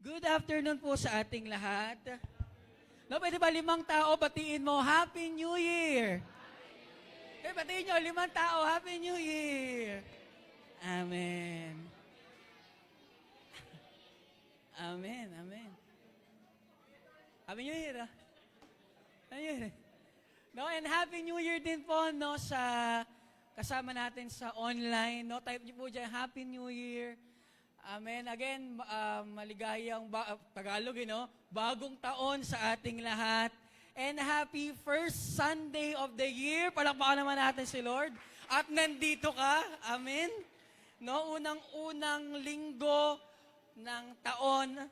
Good afternoon po sa ating lahat. No, pwede ba 5 tao batiin mo, Happy New Year? Batiin nyo, 5 tao, Happy New Year. Amen. Amen, amen. Happy New Year, ah. Happy New Year. No, and Happy New Year din po, no, sa kasama natin sa online, no. Type niyo po dyan, Happy New Year. Amen. Again, maligayang Tagalog, no? Bagong taon sa ating lahat. And happy first Sunday of the year. Palakpakan naman natin si Lord. At nandito ka. Amen. No, unang-unang linggo ng taon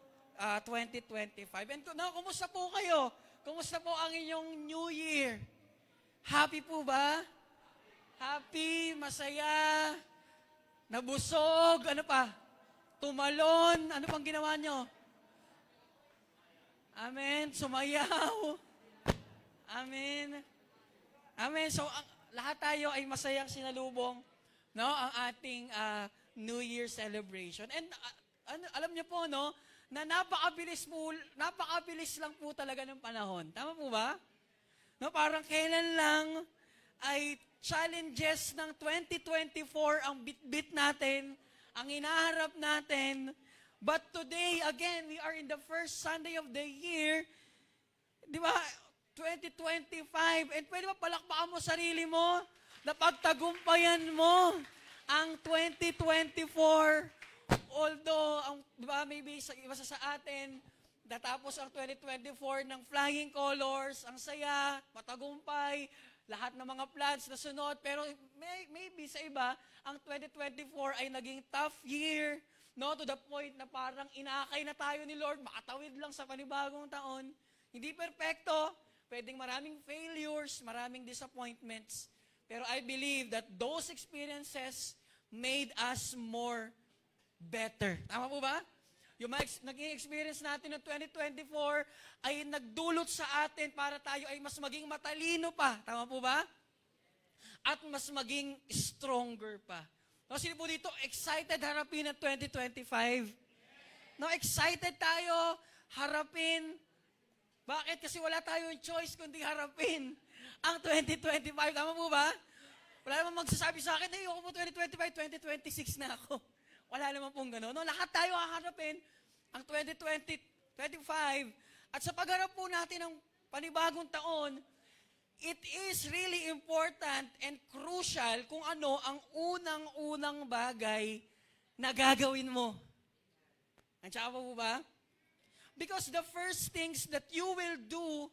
2025. And no, kumusta po kayo? Kumusta po ang inyong New Year? Happy po ba? Happy, masaya, nabusog, ano pa? Tumalon, ano pang ginawa nyo? Amen, sumayaw. Amen. Amen. So, lahat tayo ay masayang sinalubong, no, ang ating New Year celebration. And alam niyo po, no, na napakabilis lang po talaga ng panahon. Tama po ba? No, parang kailan lang ay challenges ng 2024 ang bit-bit natin, ang inaharap natin. But today, again, we are in the first Sunday of the year. Di ba? 2025. And pwede ba palakpakan mo sarili mo? Na pagtagumpayan mo ang 2024. Although, di ba, maybe iba sa atin, natapos ang 2024 ng flying colors, ang saya, matagumpay, lahat ng mga plans na sunod. Pero maybe sa iba, ang 2024 ay naging tough year, no? To the point na parang inaakay na tayo ni Lord, makatawid lang sa panibagong taon. Hindi perpekto, pwedeng maraming failures, maraming disappointments. Pero I believe that those experiences made us more better. Tama po ba? Yung naging experience natin ng 2024 ay nagdulot sa atin para tayo ay mas maging matalino pa. Tama po ba? At mas maging stronger pa. No, sino po dito excited harapin ang 2025? No, excited tayo harapin. Bakit? Kasi wala tayong choice kundi harapin ang 2025. Tama po ba? Wala namang magsasabi sa akin, hey, ako po 2025, 2026 na ako. Wala naman pong gano'n. No, lahat tayo haharapin ang 2025. At sa pagharap po natin ng panibagong taon, it is really important and crucial kung ano ang unang-unang bagay na gagawin mo. Nandiyan po ba? Because the first things that you will do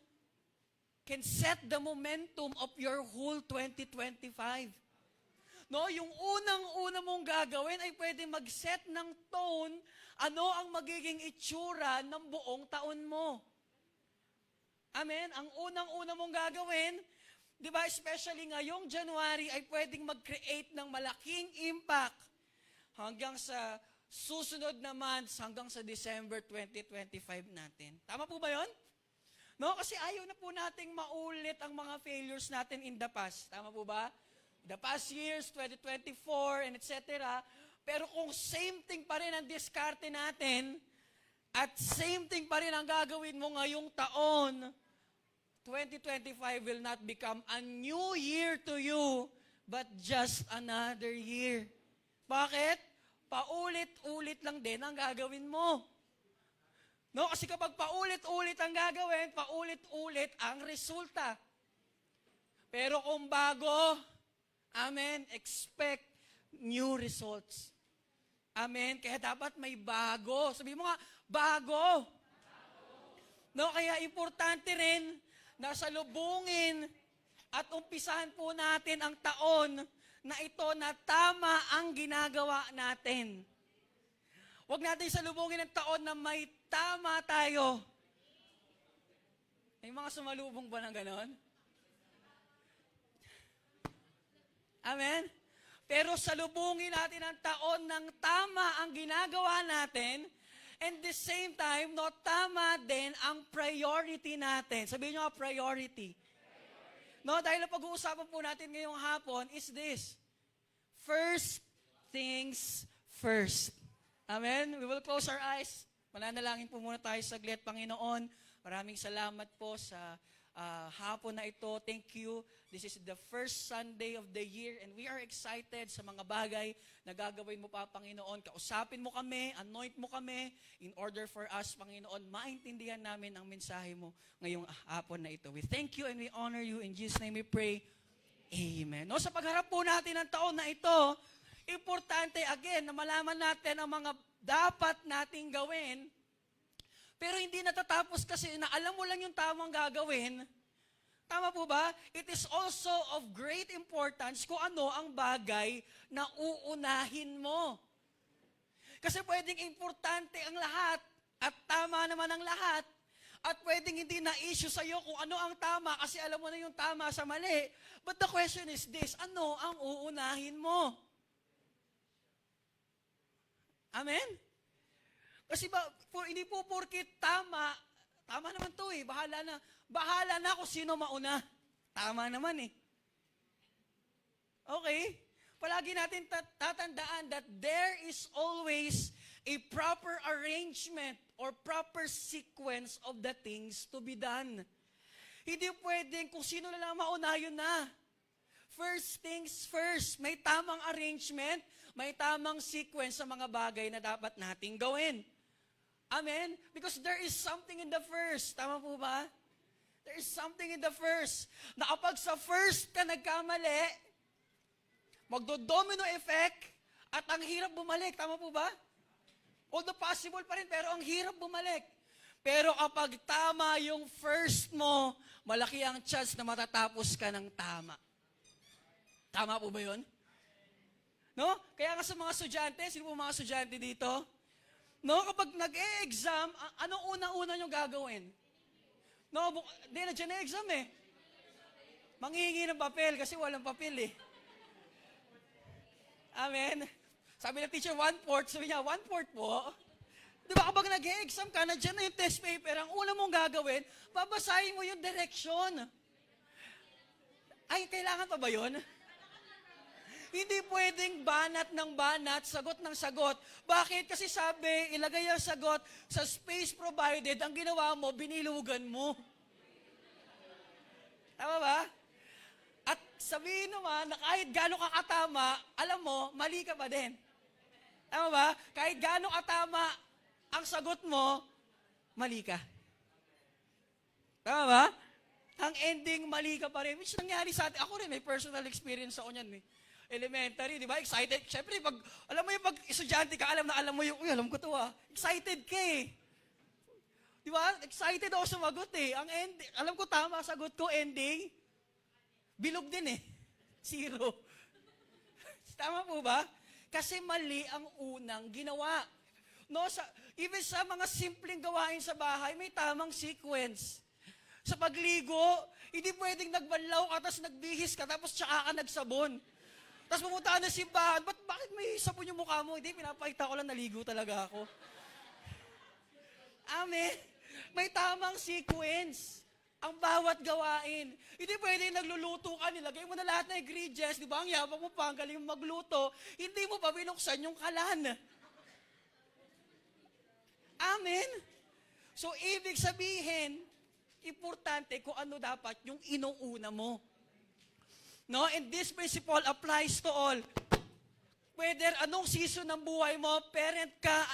can set the momentum of your whole 2025. No, yung unang-una mong gagawin ay pwede mag-set ng tone, ano ang magiging itsura ng buong taon mo. Amen? Ang unang-una mong gagawin, di ba, especially ngayong January, ay pwedeng mag-create ng malaking impact hanggang sa susunod na months, hanggang sa December 2025 natin. Tama po ba yun? No, kasi ayaw na po nating maulit ang mga failures natin in the past. Tama po ba? The past years, 2024, and etc. Pero kung same thing pa rin ang diskarte natin, at same thing pa rin ang gagawin mo ngayong taon, 2025 will not become a new year to you, but just another year. Bakit? Paulit-ulit lang din ang gagawin mo. No, kasi kapag paulit-ulit ang gagawin, paulit-ulit ang resulta. Pero kung bago, amen, expect new results. Amen, kaya dapat may bago. Sabi mo nga, bago. No, kaya importante rin na salubungin at umpisahan po natin ang taon na ito na tama ang ginagawa natin. Huwag natin salubungin ang taon na may tama tayo. May mga sumalubong ba ng ganon? Amen? Pero salubungin natin ang taon ng tama ang ginagawa natin, and the same time, no, tama din ang priority natin. Sabihin nyo, priority. No, dahil ang pag-uusapan po natin ngayong hapon is this. First things first. Amen? We will close our eyes. Mananalangin po muna tayo saglit. Panginoon, maraming salamat po sa hapon na ito. Thank you. This is the first Sunday of the year and we are excited sa mga bagay na gagawin mo pa, Panginoon. Kausapin mo kami, anoint mo kami in order for us, Panginoon, maintindihan namin ang mensahe mo ngayong hapon na ito. We thank you and we honor you. In Jesus' name we pray. Amen. No, sa pagharap po natin ng taon na ito, importante again na malaman natin ang mga dapat nating gawin, pero hindi natatapos kasi na alam mo lang yung tamang gagawin. Tama po ba? It is also of great importance kung ano ang bagay na uunahin mo. Kasi pwedeng importante ang lahat at tama naman ang lahat at pwedeng hindi na issue sa'yo kung ano ang tama kasi alam mo na yung tama sa mali. But the question is this, ano ang uunahin mo? Amen? Kasi hindi po porkit tama naman to eh, bahala na kung sino mauna. Tama naman eh. Okay? Palagi natin tatandaan that there is always a proper arrangement or proper sequence of the things to be done. Hindi pwedeng kung sino na lang mauna, yun na. First things first. May tamang arrangement, may tamang sequence sa mga bagay na dapat nating gawin. Amen? Because there is something in the first. Tama po ba? There is something in the first. Na kapag sa first ka nagkamali, magdo-domino effect at ang hirap bumalik. Tama po ba? Although possible pa rin, pero ang hirap bumalik. Pero kapag tama yung first mo, malaki ang chance na matatapos ka ng tama. Tama po ba yun? No? Kaya nga sa mga estudyante, sino po mga estudyante dito? No, kapag nag-e-exam, anong una-una nyo gagawin? No, hindi na dyan na-exam eh. Manghihingi ng papel kasi walang papel eh. Amen? Sabi ng teacher, 1/4. Sabi niya, 1/4 po. Di ba kapag nag-e-exam ka, nandiyan na yung test paper, ang una mong gagawin, babasahin mo yung direction. Ay, kailangan pa ba yun? Hindi pwedeng banat ng banat, sagot ng sagot. Bakit? Kasi sabi, ilagay ang sagot sa space provided, ang ginawa mo, binilugan mo. Tama ba? At sabihin naman na kahit gano'ng kakatama, alam mo, mali ka pa din. Tama ba? Kahit gano'ng katama ang sagot mo, mali ka. Tama ba? Ang ending, mali ka pa rin. Which nangyari sa atin. Ako rin, may personal experience ako niyan eh. Elementary, di ba? Excited. Siyempre, alam mo yung pag estudyante ka, alam mo yung, alam ko to ah. Excited ka eh. Di ba? Excited ako sumagot eh. Ang ending, alam ko tama, sagot ko, ending, bilog din eh. 0. Tama po ba? Kasi mali ang unang ginawa. No, even sa mga simpleng gawain sa bahay, may tamang sequence. Sa pagligo, hindi pwedeng nagbanlaw ka, tapos nagbihis ka, tapos tsaka ka nagsabon. Tapos pumunta ka na simbahan, bakit may sabon yung mukha mo? Hindi, pinapakita ko lang, naligo talaga ako. Amen. May tamang sequence ang bawat gawain. Hindi pwede nagluluto ka, nilagay mo na lahat ng ingredients, di ba? Ang yabang mo pa, ang galing mo magluto, hindi mo pa binuksan yung kalan. Amen. So, ibig sabihin, importante kung ano dapat yung inuuna mo. No? And this principle applies to all. Whether anong season ng buhay mo, parent ka,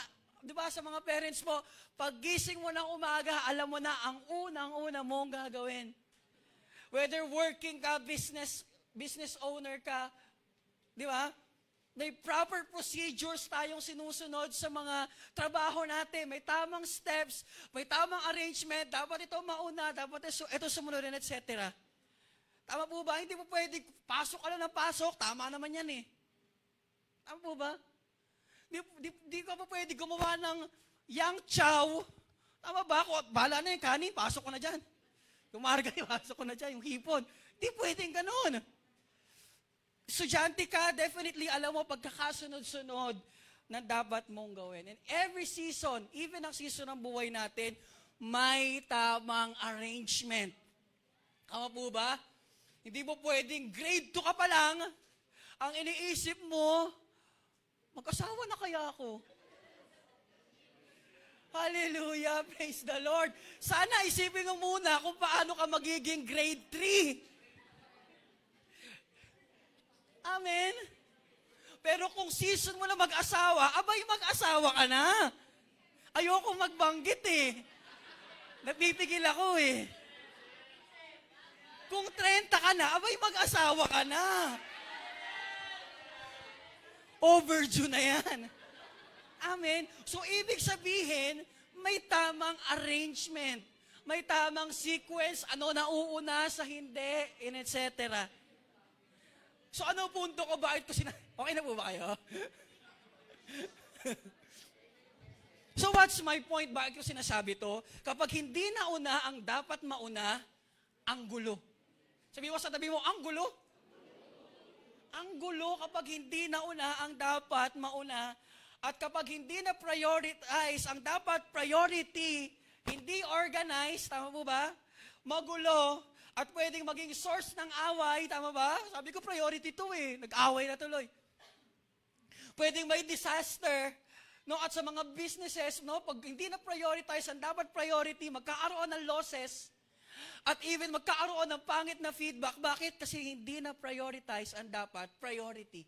di ba sa mga parents mo, paggising mo ng umaga, alam mo na ang unang-una mong gagawin. Whether working ka, business owner ka, di ba? May proper procedures tayong sinusunod sa mga trabaho natin. May tamang steps, may tamang arrangement, dapat ito mauna, dapat ito sumunod, etc. Tama po ba? Hindi po pwede, pasok ka lang ng pasok, tama naman yan eh. Tama po ba? Di ka pa pwede gumawa ng yang chow. Tama ba? Bahala na yung kanin, pasok ko na dyan. Yung margarine, pasok ko na dyan. Yung hipon. Di pwedeng ganun. Estudyante ka, definitely alam mo pagkakasunod-sunod na dapat mong gawin. And every season, even ang season ng buhay natin, may tamang arrangement. Tama po ba? Hindi mo pwedeng grade 2 ka pa lang, ang iniisip mo, mag-asawa na kaya ako? Hallelujah, praise the Lord. Sana isipin mo muna kung paano ka magiging grade 3. Amen? Pero kung season mo na mag-asawa, abay mag-asawa ka na. Ayoko magbanggit eh. Napipigil ako eh. Kung 30 ka na, abay mag-asawa ka na. Overdue na yan. Amen? So, ibig sabihin, may tamang arrangement. May tamang sequence, ano nauuna sa hindi, and etc. So, ano punto ko? Bakit ko Okay na po ba kayo? So, what's my point? Bakit ko sinasabi to? Kapag hindi nauna ang dapat mauna, ang gulo. Sabi mo sa tabi mo, ang gulo? Ang gulo kapag hindi nauna ang dapat mauna. At kapag hindi na prioritize ang dapat priority, hindi organized, tama po ba? Magulo, at pwedeng maging source ng away, tama ba? Sabi ko priority to eh, nag-away na tuloy. Pwedeng may disaster, no? At sa mga businesses, no? Pag hindi na prioritize ang dapat priority, magkakaroon ng losses, at even magkakaroon ng pangit na feedback. Bakit? Kasi hindi na prioritize ang dapat priority.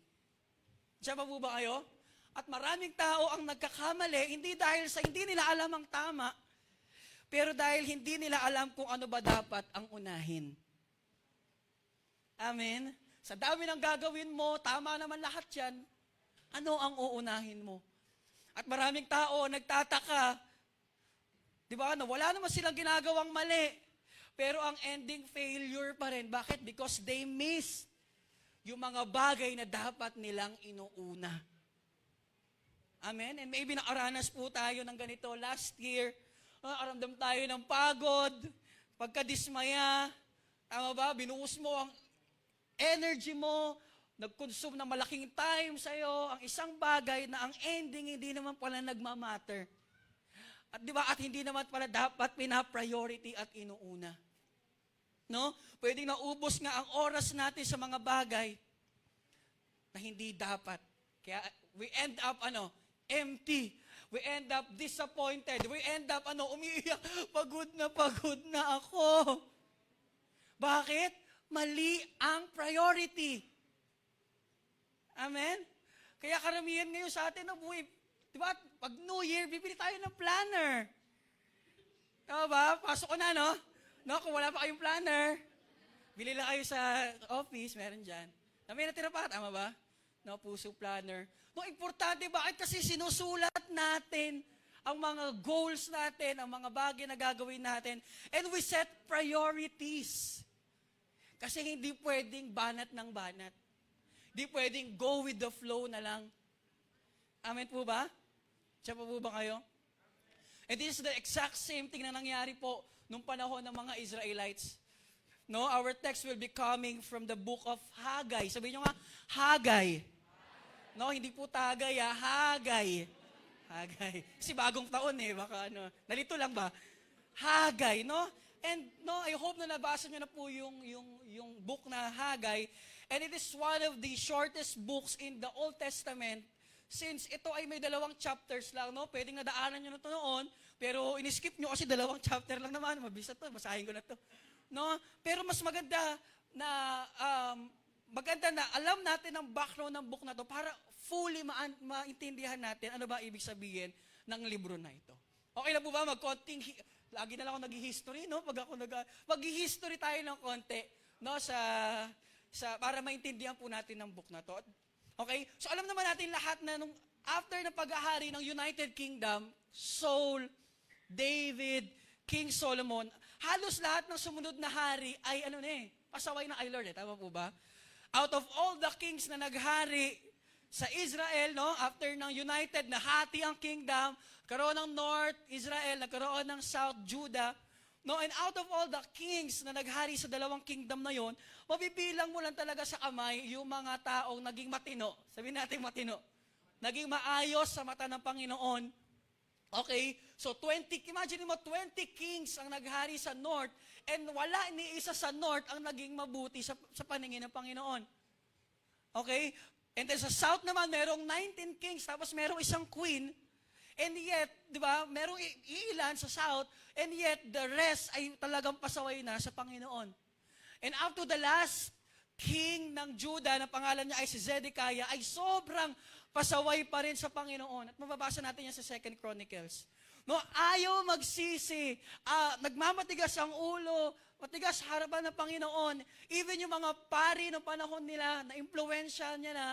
Diyan pa po ba kayo? At maraming tao ang nagkakamali, hindi dahil sa hindi nila alam ang tama, pero dahil hindi nila alam kung ano ba dapat ang unahin. Amen? Sa dami ng gagawin mo, tama naman lahat yan, ano ang uunahin mo? At maraming tao nagtataka, di ba, na wala naman silang ginagawang mali, pero ang ending failure pa rin. Bakit? Because they missed yung mga bagay na dapat nilang inuuna. Amen? And maybe nakaranas po tayo ng ganito last year. Aramdam tayo ng pagod, pagkadismaya. Tama ba? Binuhos mo ang energy mo, nag-consume ng malaking time sa'yo, ang isang bagay na ang ending hindi naman pala nagmamatter. At di ba? At hindi naman pala dapat pina-priority at inuuna. No? Pwedeng naubos nga ang oras natin sa mga bagay na hindi dapat. Kaya we end up empty. We end up disappointed. We end up umiiyak. Pagod na ako. Bakit? Mali ang priority. Amen? Kaya karamihan ngayon sa atin, di ba? Pag New Year, bibili tayo ng planner. Tama ba? Pasok ko na, no? No, kung wala pa kayong planner, bili lang kayo sa office, meron dyan. May natira pa, tama ba? No, puso planner. No, importante, bakit? Kasi sinusulat natin ang mga goals natin, ang mga bagay na gagawin natin, and we set priorities. Kasi hindi pwedeng banat ng banat. Hindi pwedeng go with the flow na lang. Amen po ba? Siya po ba kayo? And this is the exact same thing na nangyari po nung panahon ng mga Israelites. No, our text will be coming from the book of Haggai. Sabihin nyo nga, Haggai. No, hindi po Tagay, Haggai. Haggai. Kasi bagong taon baka nalito lang ba? Haggai, no? And no, I hope na nabasa nyo na po yung book na Haggai. And it is one of the shortest books in the Old Testament. Since ito ay may 2 chapters lang, no? Pwedeng nadaanan nyo na ito noon, pero in-skip nyo kasi 2 chapter lang naman. Mabisa to, basahin ko na to. No? Pero mas maganda na alam natin ang background ng book na to para fully maintindihan natin ano ba ibig sabihin ng libro na ito. Okay na po ba? Lagi na lang ako nag-history, no? Mag-history tayo ng konti, no? Para maintindihan po natin ang book na to. Okay? So alam naman natin lahat na after na paghahari ng United Kingdom, Saul, David, King Solomon, halos lahat ng sumunod na hari ay pasaway na kay Lord. Tama po ba? Out of all the kings na naghari sa Israel, no, after ng United, nahati ang kingdom, nagkaroon ng North Israel, nagkaroon ng South Judah, no, and out of all the kings na naghari sa 2 kingdom na yon, mabibilang mo lang talaga sa kamay yung mga taong naging matino. Sabihin natin matino. Naging maayos sa mata ng Panginoon. Okay? So imagine mo 20 kings ang naghari sa North, and wala ni isa sa North ang naging mabuti sa paningin ng Panginoon. Okay? And then sa South naman, merong 19 kings, tapos merong isang queen, And yet, di ba, merong iilan sa south, and yet the rest ay talagang pasaway na sa Panginoon. And up to the last king ng Judah, na pangalan niya ay si Zedekiah, ay sobrang pasaway pa rin sa Panginoon. At mababasa natin yan sa 2 Chronicles. No, ayaw magsisi, nagmamatigas ang ulo, matigas sa harapan ng Panginoon. Even yung mga pari ng panahon nila, na impluwensya niya na,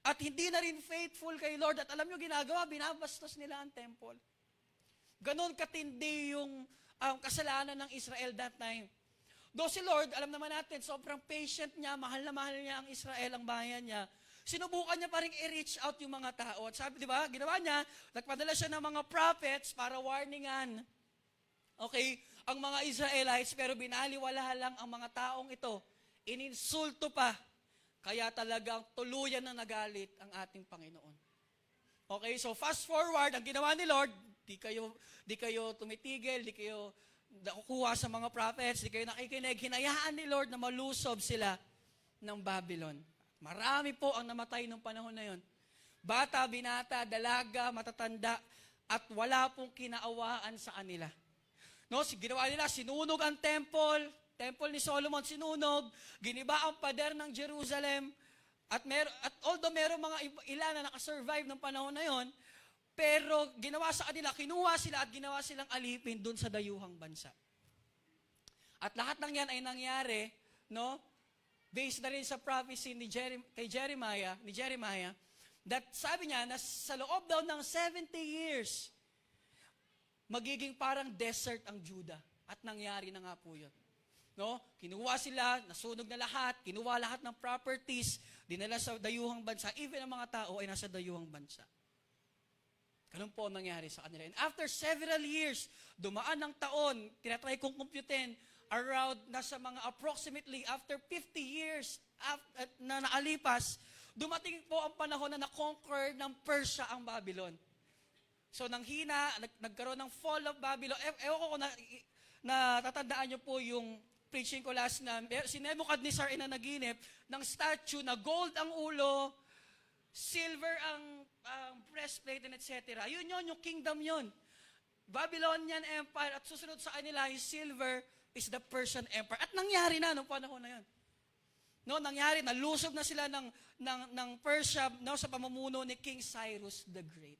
at hindi na rin faithful kay Lord. At alam nyo ginagawa, binabastos nila ang temple. Ganon katindi yung kasalanan ng Israel that time. Though si Lord, alam naman natin, sobrang patient niya, mahal na mahal niya ang Israel, ang bayan niya. Sinubukan niya pa rin i-reach out yung mga tao. At sabi, di ba, ginawa niya, nagpadala siya ng mga prophets para warningan. Okay, ang mga Israelites, pero binaliwala lang ang mga taong ito. Ininsulto pa. Kaya talagang tuluyan na nagalit ang ating Panginoon. Okay, so fast forward, ang ginawa ni Lord, di kayo tumitigil, di kayo nakukuha sa mga prophets, di kayo nakikinig, hinayaan ni Lord na malusob sila ng Babylon. Marami po ang namatay nung panahon na yon. Bata, binata, dalaga, matatanda, at wala pong kinaawaan sa kanila. No, ginawa nila, sinunog ang temple ni Solomon sinunog, giniba ang pader ng Jerusalem, at although meron mga ilan na nakasurvive ng panahon na yon, pero ginawa sa kanila, kinuha sila at ginawa silang alipin dun sa dayuhang bansa. At lahat ng yan ay nangyari, no, based na rin sa prophecy ni Jeremiah, that sabi niya na sa loob daw ng 70 years, magiging parang desert ang Judah. At nangyari na nga po yun. No? Kinuha sila, nasunog na lahat, kinuha lahat ng properties, dinala sa dayuhang bansa, even ang mga tao ay nasa dayuhang bansa. Ganun po ang nangyari sa kanila. And after several years, dumaan ng taon, tinatry kong computin, around, nasa mga approximately after 50 years na naalipas, dumating po ang panahon na na-conquer ng Persia ang Babylon. So, nanghina, nagkaroon ng fall of Babylon. Ewan ko kung natatandaan nyo po yung preaching ko last na, si Nebuchadnezzar ay nanaginip ng statue na gold ang ulo, silver ang breastplate, and etc. Yun yung kingdom yun. Babylonian Empire, at susunod sa kanila, yung silver is the Persian Empire. At nangyari na noong panahon na yun. No, nangyari, nalusob na sila ng Persia, no, sa pamumuno ni King Cyrus the Great.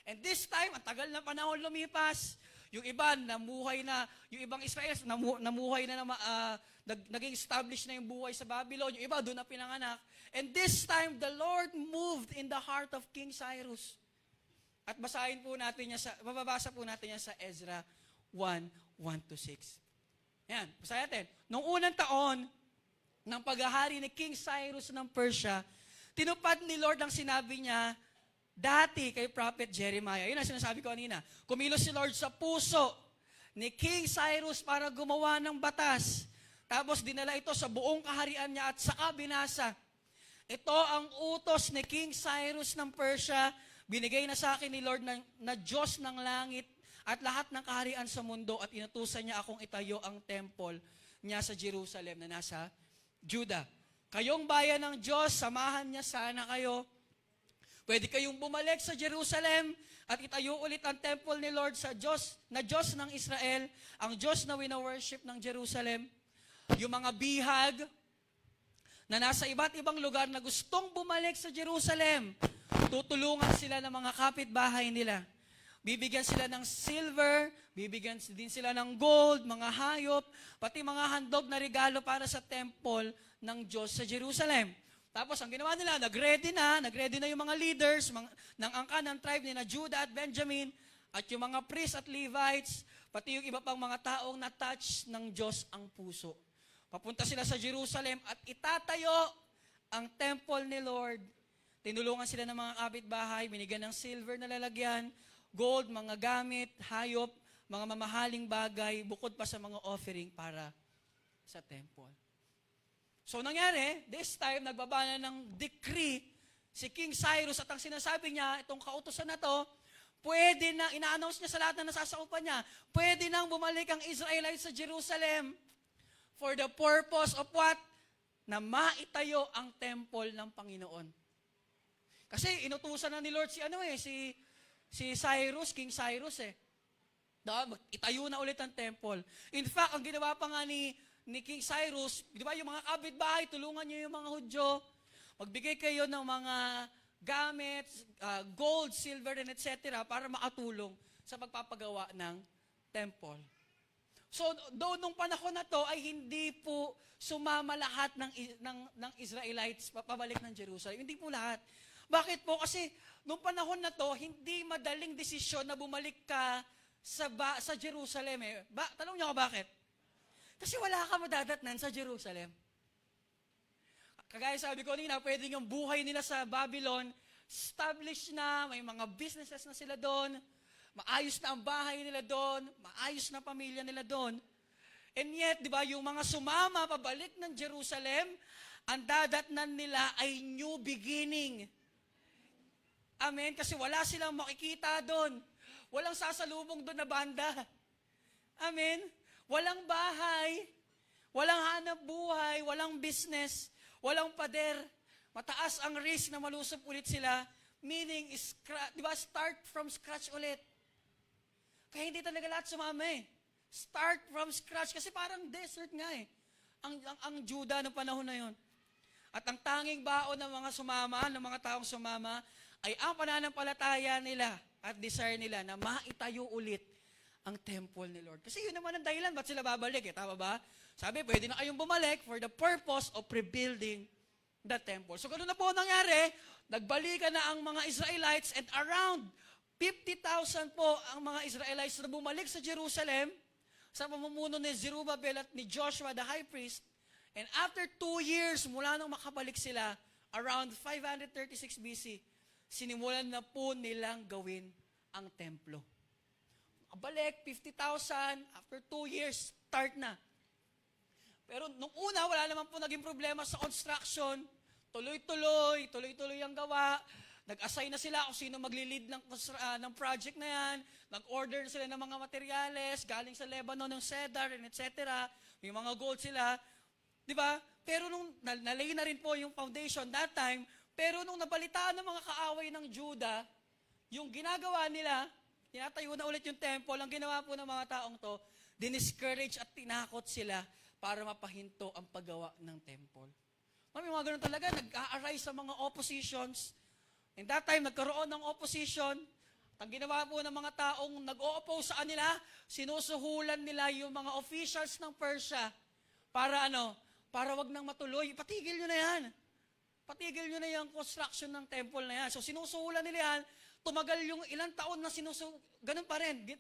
And this time, ang tagal na panahon lumipas, yung iba namuhay na, yung ibang Israelis namuhay na, naging established na yung buhay sa Babylon, yung iba doon na pinanganak. And this time, the Lord moved in the heart of King Cyrus. At mababasa po natin yan sa Ezra 1:1-6. Yan, basahin natin. Noong unang taon ng paghahari ni King Cyrus ng Persia, tinupad ni Lord ang sinabi niya dati kay Prophet Jeremiah. Yun ang sinasabi ko kanina. Kumilos si Lord sa puso ni King Cyrus para gumawa ng batas. Tapos dinala ito sa buong kaharian niya at saka binasa. Ito ang utos ni King Cyrus ng Persia. Binigay na sa akin ni Lord na Diyos ng langit at lahat ng kaharian sa mundo, at inutusan niya akong itayo ang temple niya sa Jerusalem na nasa Judah. Kayong bayan ng Diyos, samahan niya sana kayo. Pwede kayong bumalik sa Jerusalem at itayo ulit ang temple ni Lord sa Diyos, na Diyos ng Israel, ang Diyos na wina-worship ng Jerusalem. Yung mga bihag na nasa iba't ibang lugar na gustong bumalik sa Jerusalem, tutulungan sila ng mga kapitbahay nila. Bibigyan sila ng silver, bibigyan din sila ng gold, mga hayop, pati mga handog na regalo para sa temple ng Diyos sa Jerusalem. Tapos ang ginawa nila, nag-ready na yung mga leaders ng angkan ng tribe ni na Judah at Benjamin, at yung mga priests at Levites, pati yung iba pang mga taong na-touch ng Diyos ang puso. Papunta sila sa Jerusalem at itatayo ang temple ni Lord. Tinulungan sila ng mga kapitbahay, binigyan ng silver na lalagyan, gold, mga gamit, hayop, mga mamahaling bagay, bukod pa sa mga offering para sa temple. So nangyari, this time, nagbaba na ng decree si King Cyrus, at ang sinasabi niya, itong kautusan na to, pwede na, ina-announce niya sa lahat na nasasaupan niya, pwede nang bumalik ang Israelites sa Jerusalem for the purpose of what? Na maitayo ang temple ng Panginoon. Kasi inutusan na ni Lord si si Cyrus, King Cyrus eh. Itayo na ulit ang temple. In fact, ang ginawa pa nga ni King Cyrus, di ba yung mga kapitbahay, tulungan niyo yung mga Hudyo, magbigay kayo ng mga gamit, gold, silver, and etc. para makatulong sa pagpapagawa ng temple. So, nung panahon na to ay hindi po sumama lahat ng Israelites pabalik ng Jerusalem. Hindi po lahat. Bakit po? Kasi nung panahon na to, hindi madaling desisyon na bumalik ka sa Jerusalem eh. Tanong niyo ako bakit? Kasi wala ka madadatnan sa Jerusalem. Kagaya sabi ko nina, pwedeng yung buhay nila sa Babylon, established na, may mga businesses na sila doon, maayos na ang bahay nila doon, maayos na pamilya nila doon. And yet, di ba, yung mga sumama pabalik ng Jerusalem, ang dadatnan nila ay new beginning. Amen? Kasi wala silang makikita doon. Walang sasalubong doon na banda. Amen? Walang bahay, walang hanap buhay, walang business, walang pader. Mataas ang risk na malusob ulit sila. Meaning, di ba, start from scratch ulit. Kaya hindi talaga lahat sumama eh. Start from scratch. Kasi parang desert nga eh. Ang Juda ng panahon na yon. At ang tanging baon ng mga sumama, ng mga taong sumama, ay ang pananampalataya nila at desire nila na maitayo ulit ang temple ni Lord. Kasi yun naman ang dahilan, ba't sila babalik eh? Tama ba? Sabi, pwede na kayong bumalik for the purpose of rebuilding the temple. So, ganoon na po nangyari, nagbalikan na ang mga Israelites and around 50,000 po ang mga Israelites na bumalik sa Jerusalem sa pamumuno ni Zerubbabel at ni Joshua the high priest. And after 2 years, mula nang makabalik sila, around 536 BC, sinimulan na po nilang gawin ang templo. Balik, 50,000, after 2 years, start na. Pero nung una, wala naman po naging problema sa construction. Tuloy-tuloy ang gawa. Nag-assign na sila kung sino magli-lead ng project na yan. Nag-order na sila ng mga materyales, galing sa Lebanon, ng cedar, and etc. May mga gold sila. Di ba? Pero nung nalay na rin po yung foundation that time, pero nung nabalitaan ng mga kaaway ng Juda, yung ginagawa nila, tinatayo na ulit yung temple, ang ginawa po ng mga taong to, diniscourage at tinakot sila para mapahinto ang paggawa ng temple. May mga ganun talaga, nag-a-arise sa mga oppositions. In that time, nagkaroon ng opposition. At ang ginawa po ng mga taong nag-o-oppose sa kanila, sinusuhulan nila yung mga officials ng Persia para para wag nang matuloy. Patigil nyo na yan. Patigil nyo na yung construction ng temple na yan. So sinusuhulan nila yan, tumagal yung ilang taon na ganun pa rin.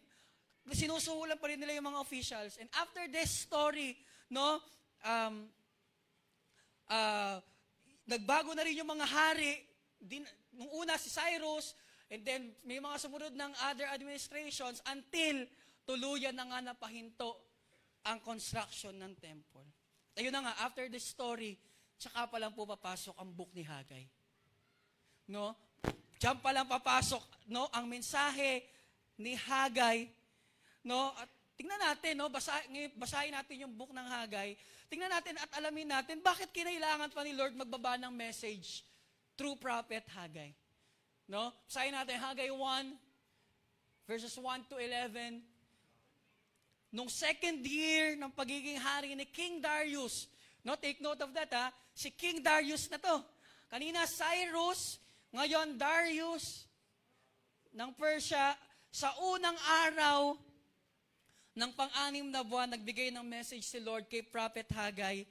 Sinusuhulan pa rin nila yung mga officials. And after this story, nagbago na rin yung mga hari. Nung una si Cyrus, and then may mga sumunod ng other administrations until tuluyan na nga napahinto ang construction ng temple. Ayun na nga, after this story, tsaka pa lang po papasok ang book ni Haggai. No? Diyan pa lang papasok, no, ang mensahe ni Haggai, no? At tingnan natin, no, basahin natin yung book ng Haggai. Tingnan natin at alamin natin bakit kinailangan pa ni Lord magbaba ng message through prophet Haggai. No? Basahin natin Haggai 1 verses 1 to 11. Nung second year ng pagiging hari ni King Darius, no, take note of that ha, si King Darius na to. Kanina Cyrus, ngayon Darius ng Persia, sa unang araw ng pang-anim na buwan, nagbigay ng message si Lord kay Prophet Haggai.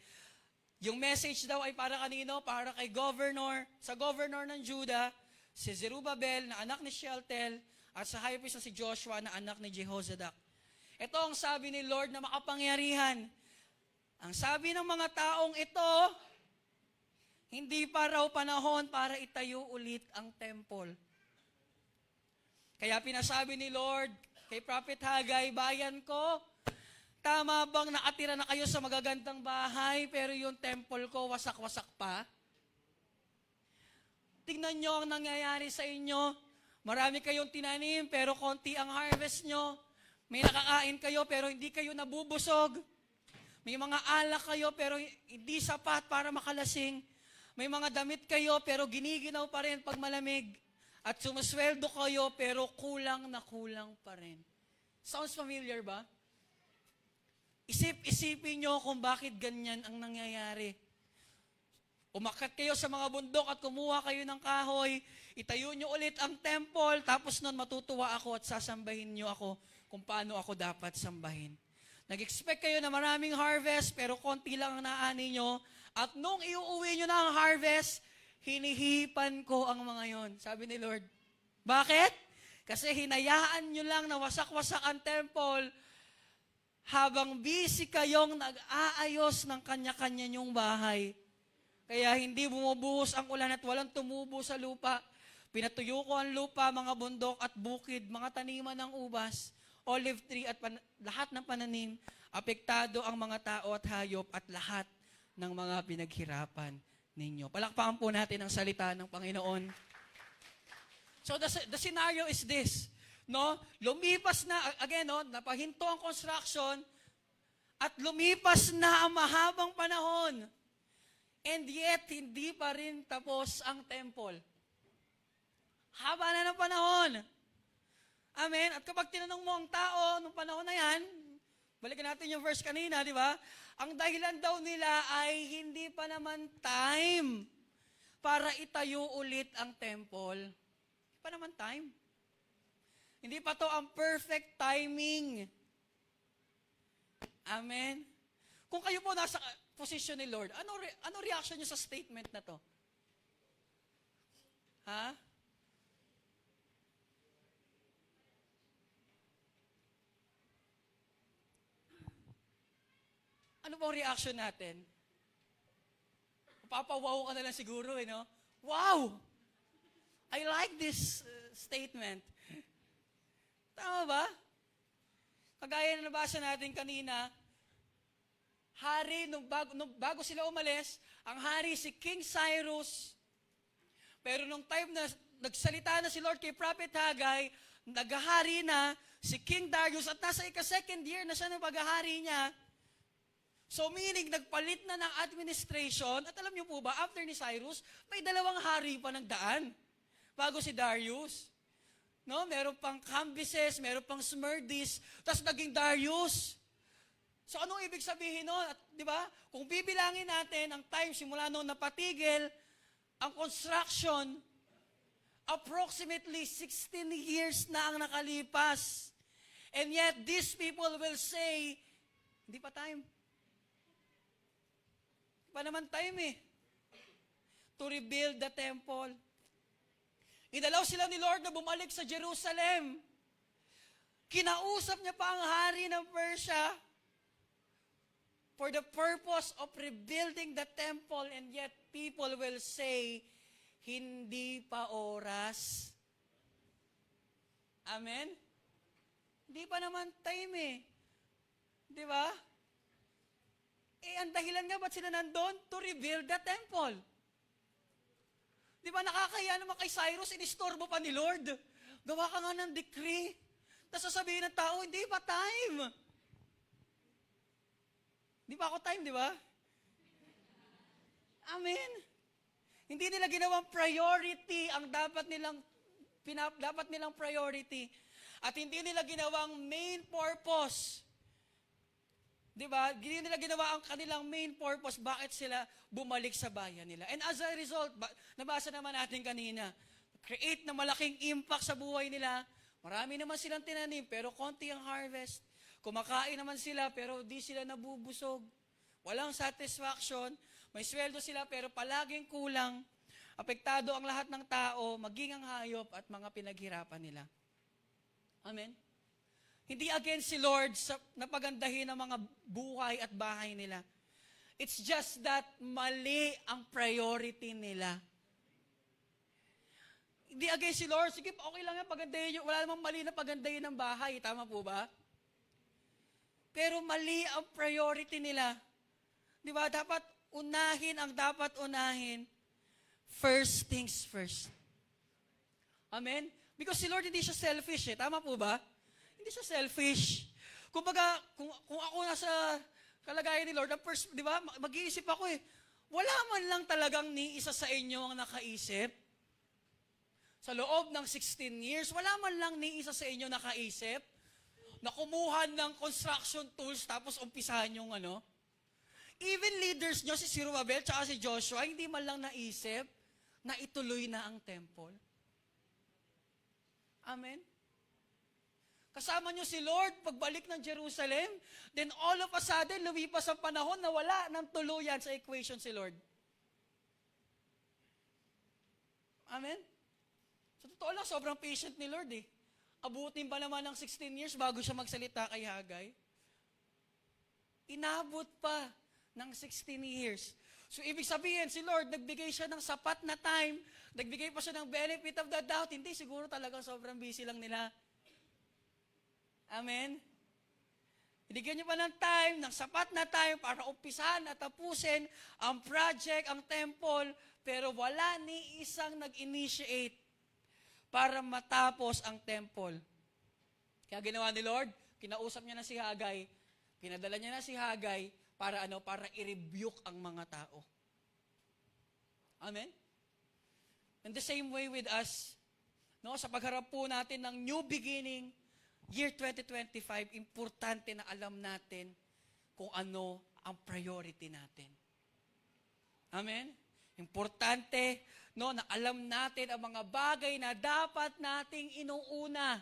Yung message daw ay para kanino? Para kay governor, sa governor ng Judah, si Zerubbabel na anak ni Shealtiel, at sa high priest na si Joshua na anak ni Jehozadak. Ito ang sabi ni Lord na makapangyarihan. Ang sabi ng mga taong ito, hindi pa raw panahon para itayo ulit ang temple. Kaya pinasabi ni Lord kay Prophet Haggai, bayan ko, tama bang nakatira na kayo sa magagandang bahay pero yung temple ko wasak-wasak pa? Tingnan nyo ang nangyayari sa inyo. Marami kayong tinanim pero konti ang harvest nyo. May nakakain kayo pero hindi kayo nabubusog. May mga alak kayo pero hindi sapat para makalasing. May mga damit kayo pero giniginaw pa rin pag malamig. At sumasweldo kayo pero kulang na kulang pa rin. Sounds familiar ba? Isipin nyo kung bakit ganyan ang nangyayari. Umakyat kayo sa mga bundok at kumuha kayo ng kahoy, itayo nyo ulit ang temple, tapos nun matutuwa ako at sasambahin nyo ako kung paano ako dapat sambahin. Nag-expect kayo na maraming harvest, pero konti lang ang naani nyo. At nung iuuwi nyo na ang harvest, hinihipan ko ang mga yon, sabi ni Lord. Bakit? Kasi hinayaan nyo lang na wasak-wasak ang temple habang busy kayong nag-aayos ng kanya-kanya nyong bahay. Kaya hindi bumubuhos ang ulan at walang tumubo sa lupa. Pinatuyo ko ang lupa, mga bundok at bukid, mga taniman ng ubas, olive tree at lahat ng pananim. Apektado ang mga tao at hayop at lahat ng mga pinaghirapan ninyo. Palakpakan po natin ang salita ng Panginoon. So the scenario is this, no? Lumipas na, again, no, napahinto ang construction at lumipas na ang mahabang panahon. And yet, hindi pa rin tapos ang temple. Haba na ng panahon. Amen? At kapag tinanong mo ang tao nung panahon na yan, balikan natin yung verse kanina, di ba? Ang dahilan daw nila ay hindi pa naman time para itayo ulit ang temple. Hindi pa naman time. Hindi pa to ang perfect timing. Amen? Kung kayo po nasa position ni Lord, ano reaction niyo sa statement na to? Ha? Ano pong reaction natin? Papawaw ka na lang siguro, no? Wow! I like this statement. Tama ba? Kagaya na nabasa natin kanina, hari, nung bago sila umalis, ang hari si King Cyrus. Pero nung time na nagsalita na si Lord kay Prophet Haggai, naghahari na si King Darius at nasa ika-second year na siya ng paghahari niya. So meaning, nagpalit na ng administration, at alam niyo po ba, after ni Cyrus, may dalawang hari pa ng daan bago si Darius. No? Meron pang Cambyses, meron pang Smerdis, tapos naging Darius. So anong ibig sabihin nun? At, di ba? Kung bibilangin natin ang time simula noon napatigil, ang construction, approximately 16 years na ang nakalipas. And yet, these people will say, hindi pa time. Pa naman time to rebuild the temple. Inalaw sila ni Lord na bumalik sa Jerusalem. Kinausap niya pa ang hari ng Persia for the purpose of rebuilding the temple, and yet people will say, hindi pa oras. Amen? Hindi pa naman time Di ba? Ang dahilan nga ba't sila nandun? To rebuild the temple. Di ba nakakaya naman kay Cyrus, inistorbo pa ni Lord. Gawa ka nga ng decree. Tapos sasabihin ng tao, hindi pa time. Di ba ako time, di ba? Amen. Hindi nila ginawang priority ang dapat nilang priority. At hindi nila ginawang main purpose. Di ba? Hindi nila ginawa ang kanilang main purpose, bakit sila bumalik sa bayan nila. And as a result, nabasa naman natin kanina, create na malaking impact sa buhay nila. Marami naman silang tinanim, pero konti ang harvest. Kumakain naman sila, pero di sila nabubusog. Walang satisfaction. May sweldo sila, pero palaging kulang. Apektado ang lahat ng tao, maging ang hayop at mga pinaghirapan nila. Amen? Hindi against si Lord sa napagandahin ang mga buhay at bahay nila. It's just that mali ang priority nila. Hindi against si Lord. Sige, okay lang yan, pagandahin nyo. Wala namang mali na pagandahin ng bahay. Tama po ba? Pero mali ang priority nila. Di ba? Dapat unahin. First things first. Amen? Because si Lord hindi siya selfish Tama po ba? Hindi siya selfish. Kumbaga, kung ako nasa kalagayan ni Lord, di ba, mag-iisip ako wala man lang talagang ni isa sa inyo ang nakaisip. Sa loob ng 16 years, wala man lang ni isa sa inyo nakaisip na kumuha ng construction tools tapos umpisahan yung ano. Even leaders nyo, si Zerubbabel tsaka si Joshua, hindi man lang naisip na ituloy na ang temple. Amen? Kasama nyo si Lord pagbalik ng Jerusalem, then all of a sudden, lumipas ang panahon na wala ng tuluyan sa equation si Lord. Amen? Sa totoo lang, sobrang patient ni Lord eh. Abutin pa naman ng 16 years bago siya magsalita kay Hagay. Inabot pa ng 16 years. So, ibig sabihin, si Lord, nagbigay siya ng sapat na time, nagbigay pa siya ng benefit of the doubt, hindi, siguro talagang sobrang busy lang nila. Amen? Binigyan niyo pa ng time, ng sapat na time para umpisahan at tapusin ang project, ang temple, pero wala ni isang nag-initiate para matapos ang temple. Kaya ginawa ni Lord, kinausap niya na si Hagay, pinadala niya na si Hagay para para i-rebuke ang mga tao. Amen? And the same way with us, sa pagharap po natin ng new beginning, year 2025, importante na alam natin kung ano ang priority natin. Amen? Importante, na alam natin ang mga bagay na dapat nating inuuna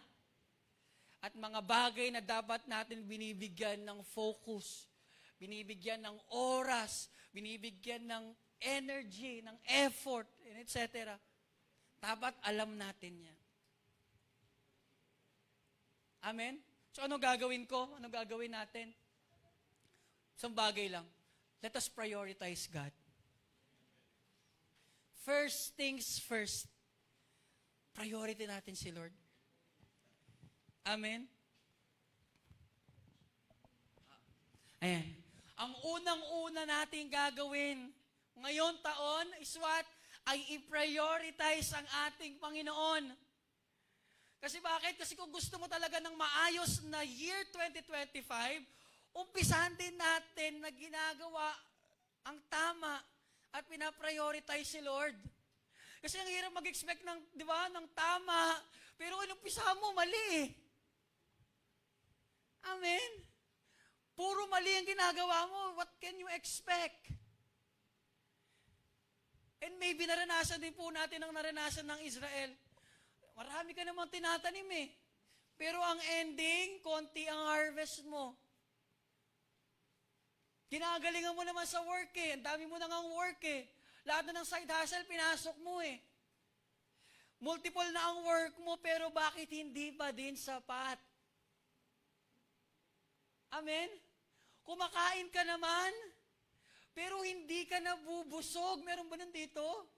at mga bagay na dapat natin binibigyan ng focus, binibigyan ng oras, binibigyan ng energy, ng effort, etc. Dapat alam natin yan. Amen? So, ano gagawin ko? Ano gagawin natin? Isang bagay lang. Let us prioritize God. First things first. Priority natin si Lord. Amen? Ayan. Ang unang-una nating gagawin ngayon taon is what? Ay i-prioritize ang ating Panginoon. Kasi bakit? Kasi kung gusto mo talaga ng maayos na year 2025, umpisahan din natin na ginagawa ang tama at pinaprioritize si Lord. Kasi ang hirap mag-expect ng, ng tama, pero umpisahan mo, mali eh. Amen? Puro mali ang ginagawa mo, what can you expect? And maybe naranasan din po natin ang naranasan ng Israel. Marami ka namang tinatanim eh. Pero ang ending, konti ang harvest mo. Ginagalingan mo naman sa work eh. Ang dami mo nang work eh. Lahat na ng side hustle, pinasok mo eh. Multiple na ang work mo, pero bakit hindi pa din sapat? Amen? Kumakain ka naman, pero hindi ka nabubusog. Meron ba nandito?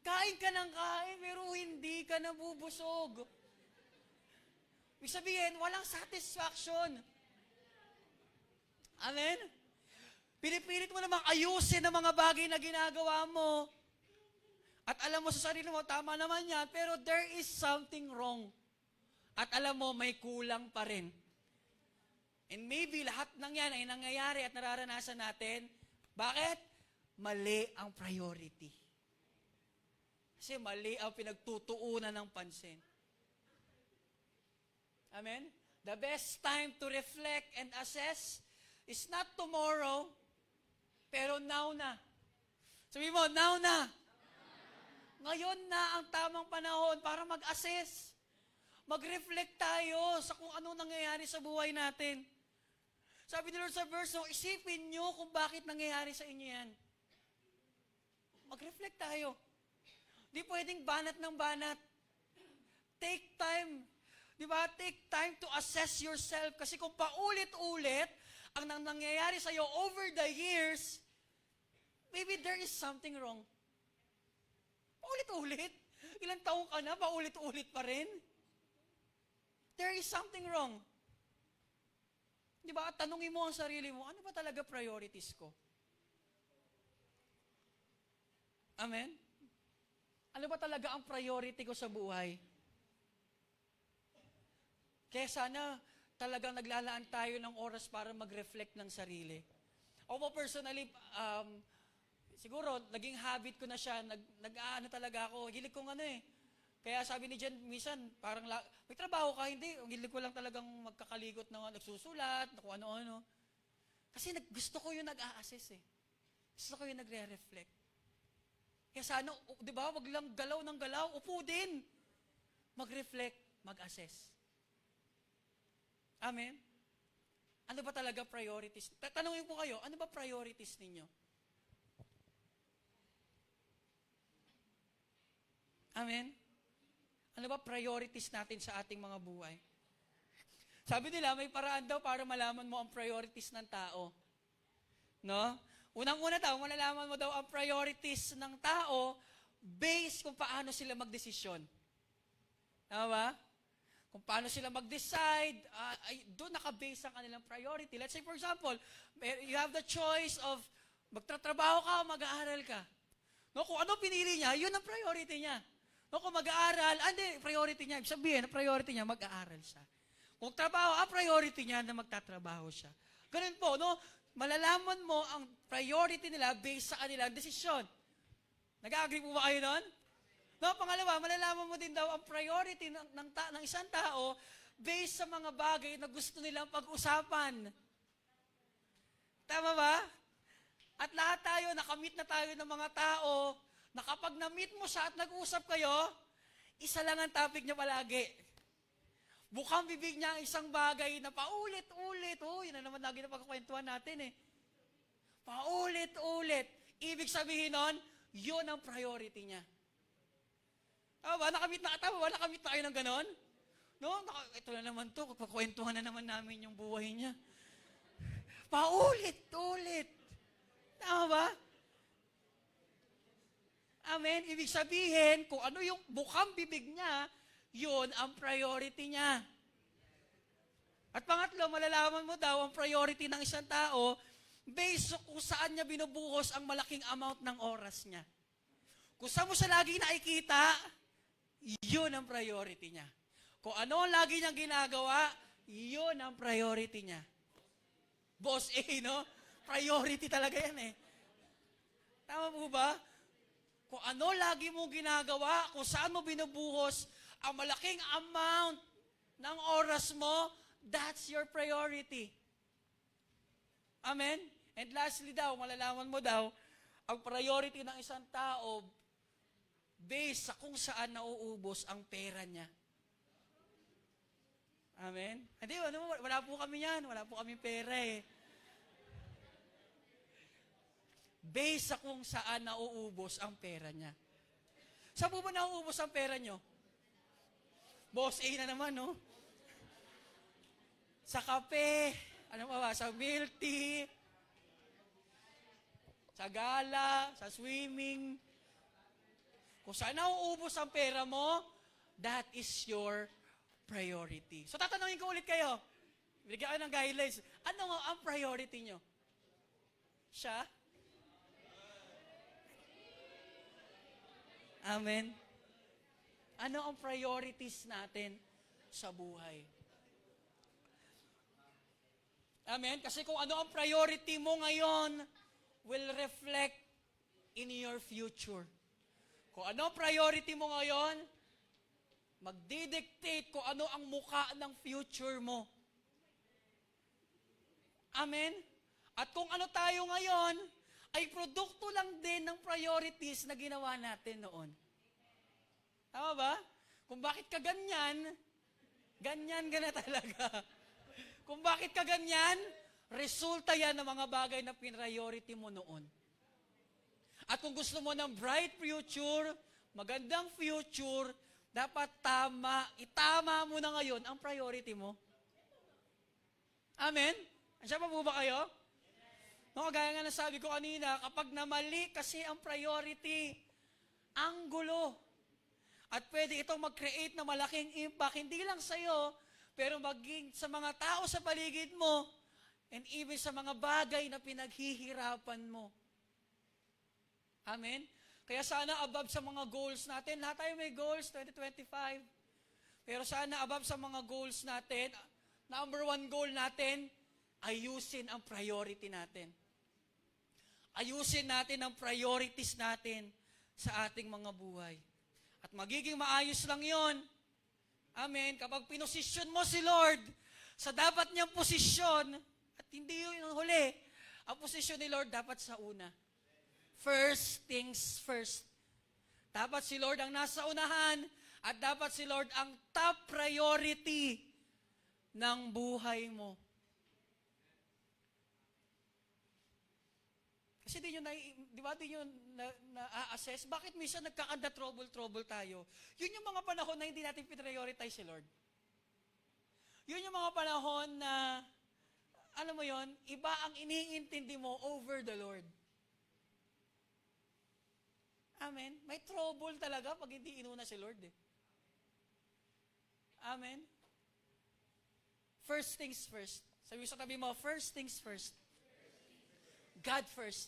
Kain ka ng kain, pero hindi ka nabubusog. Ibig sabihin, walang satisfaction. Amen? Pinipilit mo namang ayusin ang mga bagay na ginagawa mo. At alam mo sa sarili mo, tama naman yan, pero there is something wrong. At alam mo, may kulang pa rin. And maybe lahat ng yan ay nangyayari at nararanasan natin. Bakit? Mali ang priority. Kasi mali ang pinagtutuunan ng pansin. Amen? The best time to reflect and assess is not tomorrow, pero now na. Sabi mo, now na. Ngayon na ang tamang panahon para mag-assess. Mag-reflect tayo sa kung ano nangyayari sa buhay natin. Sabi ni Lord sa verse, isipin nyo kung bakit nangyayari sa inyo yan. Mag-reflect tayo. Di pwedeng banat ng banat. Take time. Di ba? Take time to assess yourself. Kasi kung paulit-ulit ang nangyayari sa iyo over the years, maybe there is something wrong. Paulit-ulit. Ilang taong ka na, paulit-ulit pa rin. There is something wrong. Di ba? At tanungin mo ang sarili mo, ano ba talaga priorities ko? Amen? Ano ba talaga ang priority ko sa buhay? Kaya sana talagang naglalaan tayo ng oras para mag-reflect ng sarili. Ako personally, siguro, naging habit ko na siya, nag-aano talaga ako, hilig kong ano eh. Kaya sabi ni Jen, minsan, parang, may trabaho ka, hindi, ang hilig ko lang talagang magkakalikot na nagsusulat, na kung ano-ano. Kasi gusto ko yung nag-a-assess eh. Gusto ko yung nagre-reflect. Kaya sana, di ba, wag lang galaw ng galaw, upo din. Mag-reflect, mag-assess. Amen? Ano ba talaga priorities? Tanungin ko kayo, ano ba priorities ninyo? Amen? Ano ba priorities natin sa ating mga buhay? Sabi nila, may paraan daw para malaman mo ang priorities ng tao. No? Unang-una daw, malalaman mo daw ang priorities ng tao based kung paano sila magdesisyon. Tama ba? Kung paano sila mag-decide, doon naka-base ang kanilang priority. Let's say, for example, you have the choice of magtatrabaho ka o mag-aaral ka. No, kung ano pinili niya, yun ang priority niya. No, kung mag-aaral, hindi, priority niya. Ibig sabihin, ang priority niya, mag-aaral siya. Kung trabaho, priority niya na magtatrabaho siya. Ganun po, no? Malalaman mo ang priority nila based sa kanilang desisyon. Nag-agree po ba kayo doon? No, pangalawa, malalaman mo din daw ang priority ng isang tao based sa mga bagay na gusto nilang pag-usapan. Tama ba? At lahat tayo, nakamit na tayo ng mga tao, na kapag na-meet mo siya at nag-usap kayo, isa lang ang topic niya palagi. Bukang bibig niya ang isang bagay na paulit-ulit. Yun na naman lagi na pagkakwentuhan natin eh. Paulit-ulit. Ibig sabihin nun, yun ang priority niya. Nakamit na kayo ng ganon? No, ito na naman to, pagkakwentuhan na naman namin yung buhay niya. Paulit-ulit. Tama ba? Amen. Ibig sabihin, kung ano yung bukang bibig niya, yun ang priority niya. At pangatlo, malalaman mo daw ang priority ng isang tao based kung saan niya binubuhos ang malaking amount ng oras niya. Kung saan mo siya lagi nakikita, yun ang priority niya. Kung ano ang lagi niyang ginagawa, yun ang priority niya. Boss A, no? Priority talaga yan eh. Tama po ba? Kung ano lagi mong ginagawa, kung saan mo binubuhos ang malaking amount ng oras mo, that's your priority. Amen? And lastly daw, malalaman mo daw, ang priority ng isang tao based sa kung saan nauubos ang pera niya. Amen? Hindi, wala po kami yan. Wala po kami pera eh. Based sa kung saan nauubos ang pera niya. Saan po ba nauubos ang pera niyo? Boss A na naman, no? Sa kape, ano ba? Sa milk tea, sa gala, sa swimming. Kung saan nauubos ang pera mo, that is your priority. So tatanungin ko ulit kayo. Bigyan kayo ng guidelines. Ano nga ang priority nyo? Siya? Amen. Ano ang priorities natin sa buhay? Amen? Kasi kung ano ang priority mo ngayon will reflect in your future. Kung ano ang priority mo ngayon, magdidictate kung ano ang muka ng future mo. Amen? At kung ano tayo ngayon, ay produkto lang din ng priorities na ginawa natin noon. Tama ba? Kung bakit ka ganyan, ganyan ka na talaga. Kung bakit ka ganyan, resulta yan ng mga bagay na priority mo noon. At kung gusto mo ng bright future, magandang future, dapat itama mo na ngayon ang priority mo. Amen? Andiyan pa po ba kayo? No, gaya nga nasabi ko kanina, kapag namali kasi ang priority, ang gulo. At pwede itong mag-create ng malaking impact, hindi lang sa'yo, pero maging sa mga tao sa paligid mo, and even sa mga bagay na pinaghihirapan mo. Amen? Kaya sana above sa mga goals natin, lahat tayo may goals, 2025. Pero sana above sa mga goals natin, number one goal natin, ayusin ang priority natin. ayusin natin ang priorities natin sa ating mga buhay. At magiging maayos lang yon. Amen. Kapag pinosisyon mo si Lord sa dapat niyang posisyon, at hindi yun ang huli, ang posisyon ni Lord dapat sa una. First things first. Dapat si Lord ang nasa unahan at dapat si Lord ang top priority ng buhay mo. Kasi di nyo na-assess, bakit minsan nagkakanda-trouble tayo? Yun yung mga panahon na hindi natin prioritize si Lord. Yun yung mga panahon na, alam mo yon, iba ang iniintindi mo over the Lord. Amen? May trouble talaga pag hindi inuna si Lord eh. Amen? First things first. Sabi sa tabi mo, first things first. God first.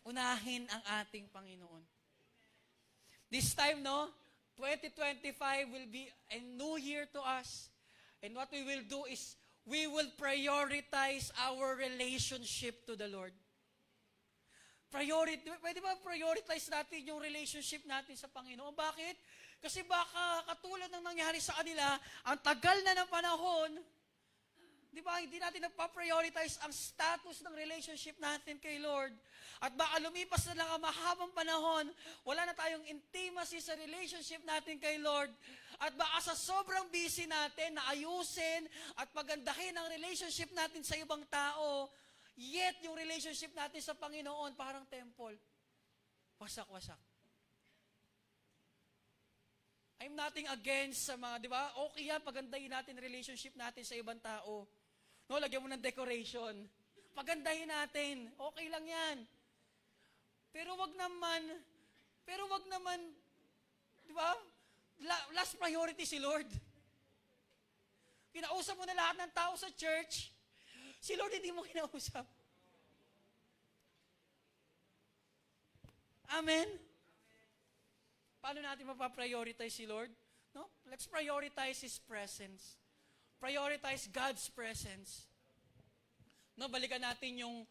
Unahin ang ating Panginoon. This time, 2025 will be a new year to us. And what we will do is, we will prioritize our relationship to the Lord. Pwede ba prioritize natin yung relationship natin sa Panginoon? Bakit? Kasi baka katulad ng nangyari sa kanila, ang tagal na ng panahon, di ba, hindi natin nagpa-prioritize ang status ng relationship natin kay Lord. At baka lumipas na lang ang mahabang panahon, wala na tayong intimacy sa relationship natin kay Lord. At baka sa sobrang busy natin na ayusin at pagandahin ang relationship natin sa ibang tao, yet yung relationship natin sa Panginoon parang temple. Wasak-wasak. I'm nothing against sa mga, di ba? Okay yan, pagandahin natin relationship natin sa ibang tao. Lagyan mo ng decoration. Pagandahin natin. Okay lang yan. Pero wag naman, di ba? Last priority si Lord. Kinausap mo na lahat ng tao sa church, si Lord hindi mo kinausap. Amen? Paano natin mapaprioritize si Lord? Let's prioritize His presence. Prioritize God's presence. Balikan natin yung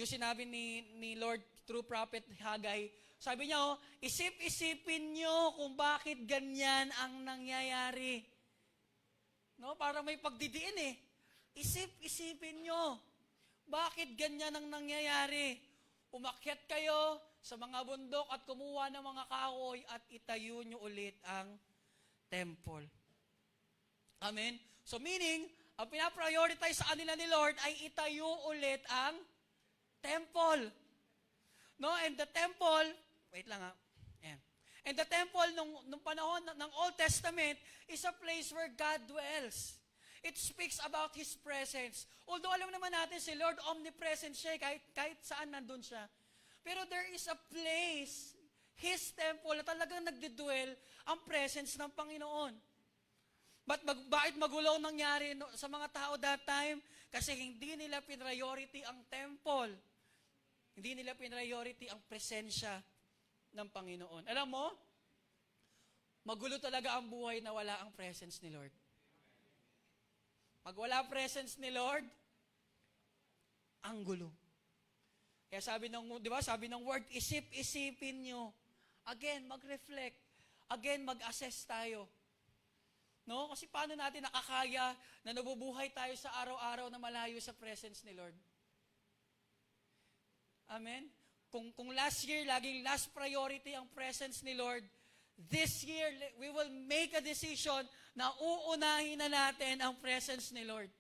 sinabi ni Lord through Prophet Haggai. Sabi niya, isip-isipin nyo kung bakit ganyan ang nangyayari. Para may pagdidiin eh. Isip-isipin nyo, bakit ganyan ang nangyayari? Umakyat kayo sa mga bundok at kumuha ng mga kahoy at itayo nyo ulit ang temple. Amen? So meaning, ang pinaprioritize sa kanila ni Lord ay itayo ulit ang temple. And the temple, wait lang Ayan. And the temple nung panahon ng Old Testament is a place where God dwells. It speaks about His presence. Although alam naman natin si Lord omnipresent siya, kahit saan nandun siya. Pero there is a place, His temple, na talagang nagdidwell ang presence ng Panginoon. Bakit magulo nangyari sa mga tao that time? Kasi hindi nila priority ang temple. Hindi nila priority ang presensya ng Panginoon. Alam mo, magulo talaga ang buhay na wala ang presence ni Lord. Pag wala presence ni Lord, ang gulo. Kaya sabi ng word, isip-isipin nyo. Again, mag-reflect. Again, mag-assess tayo. Kasi paano natin nakakaya na nabubuhay tayo sa araw-araw na malayo sa presence ni Lord? Amen? Kung last year, laging last priority ang presence ni Lord, this year, we will make a decision na uunahin na natin ang presence ni Lord.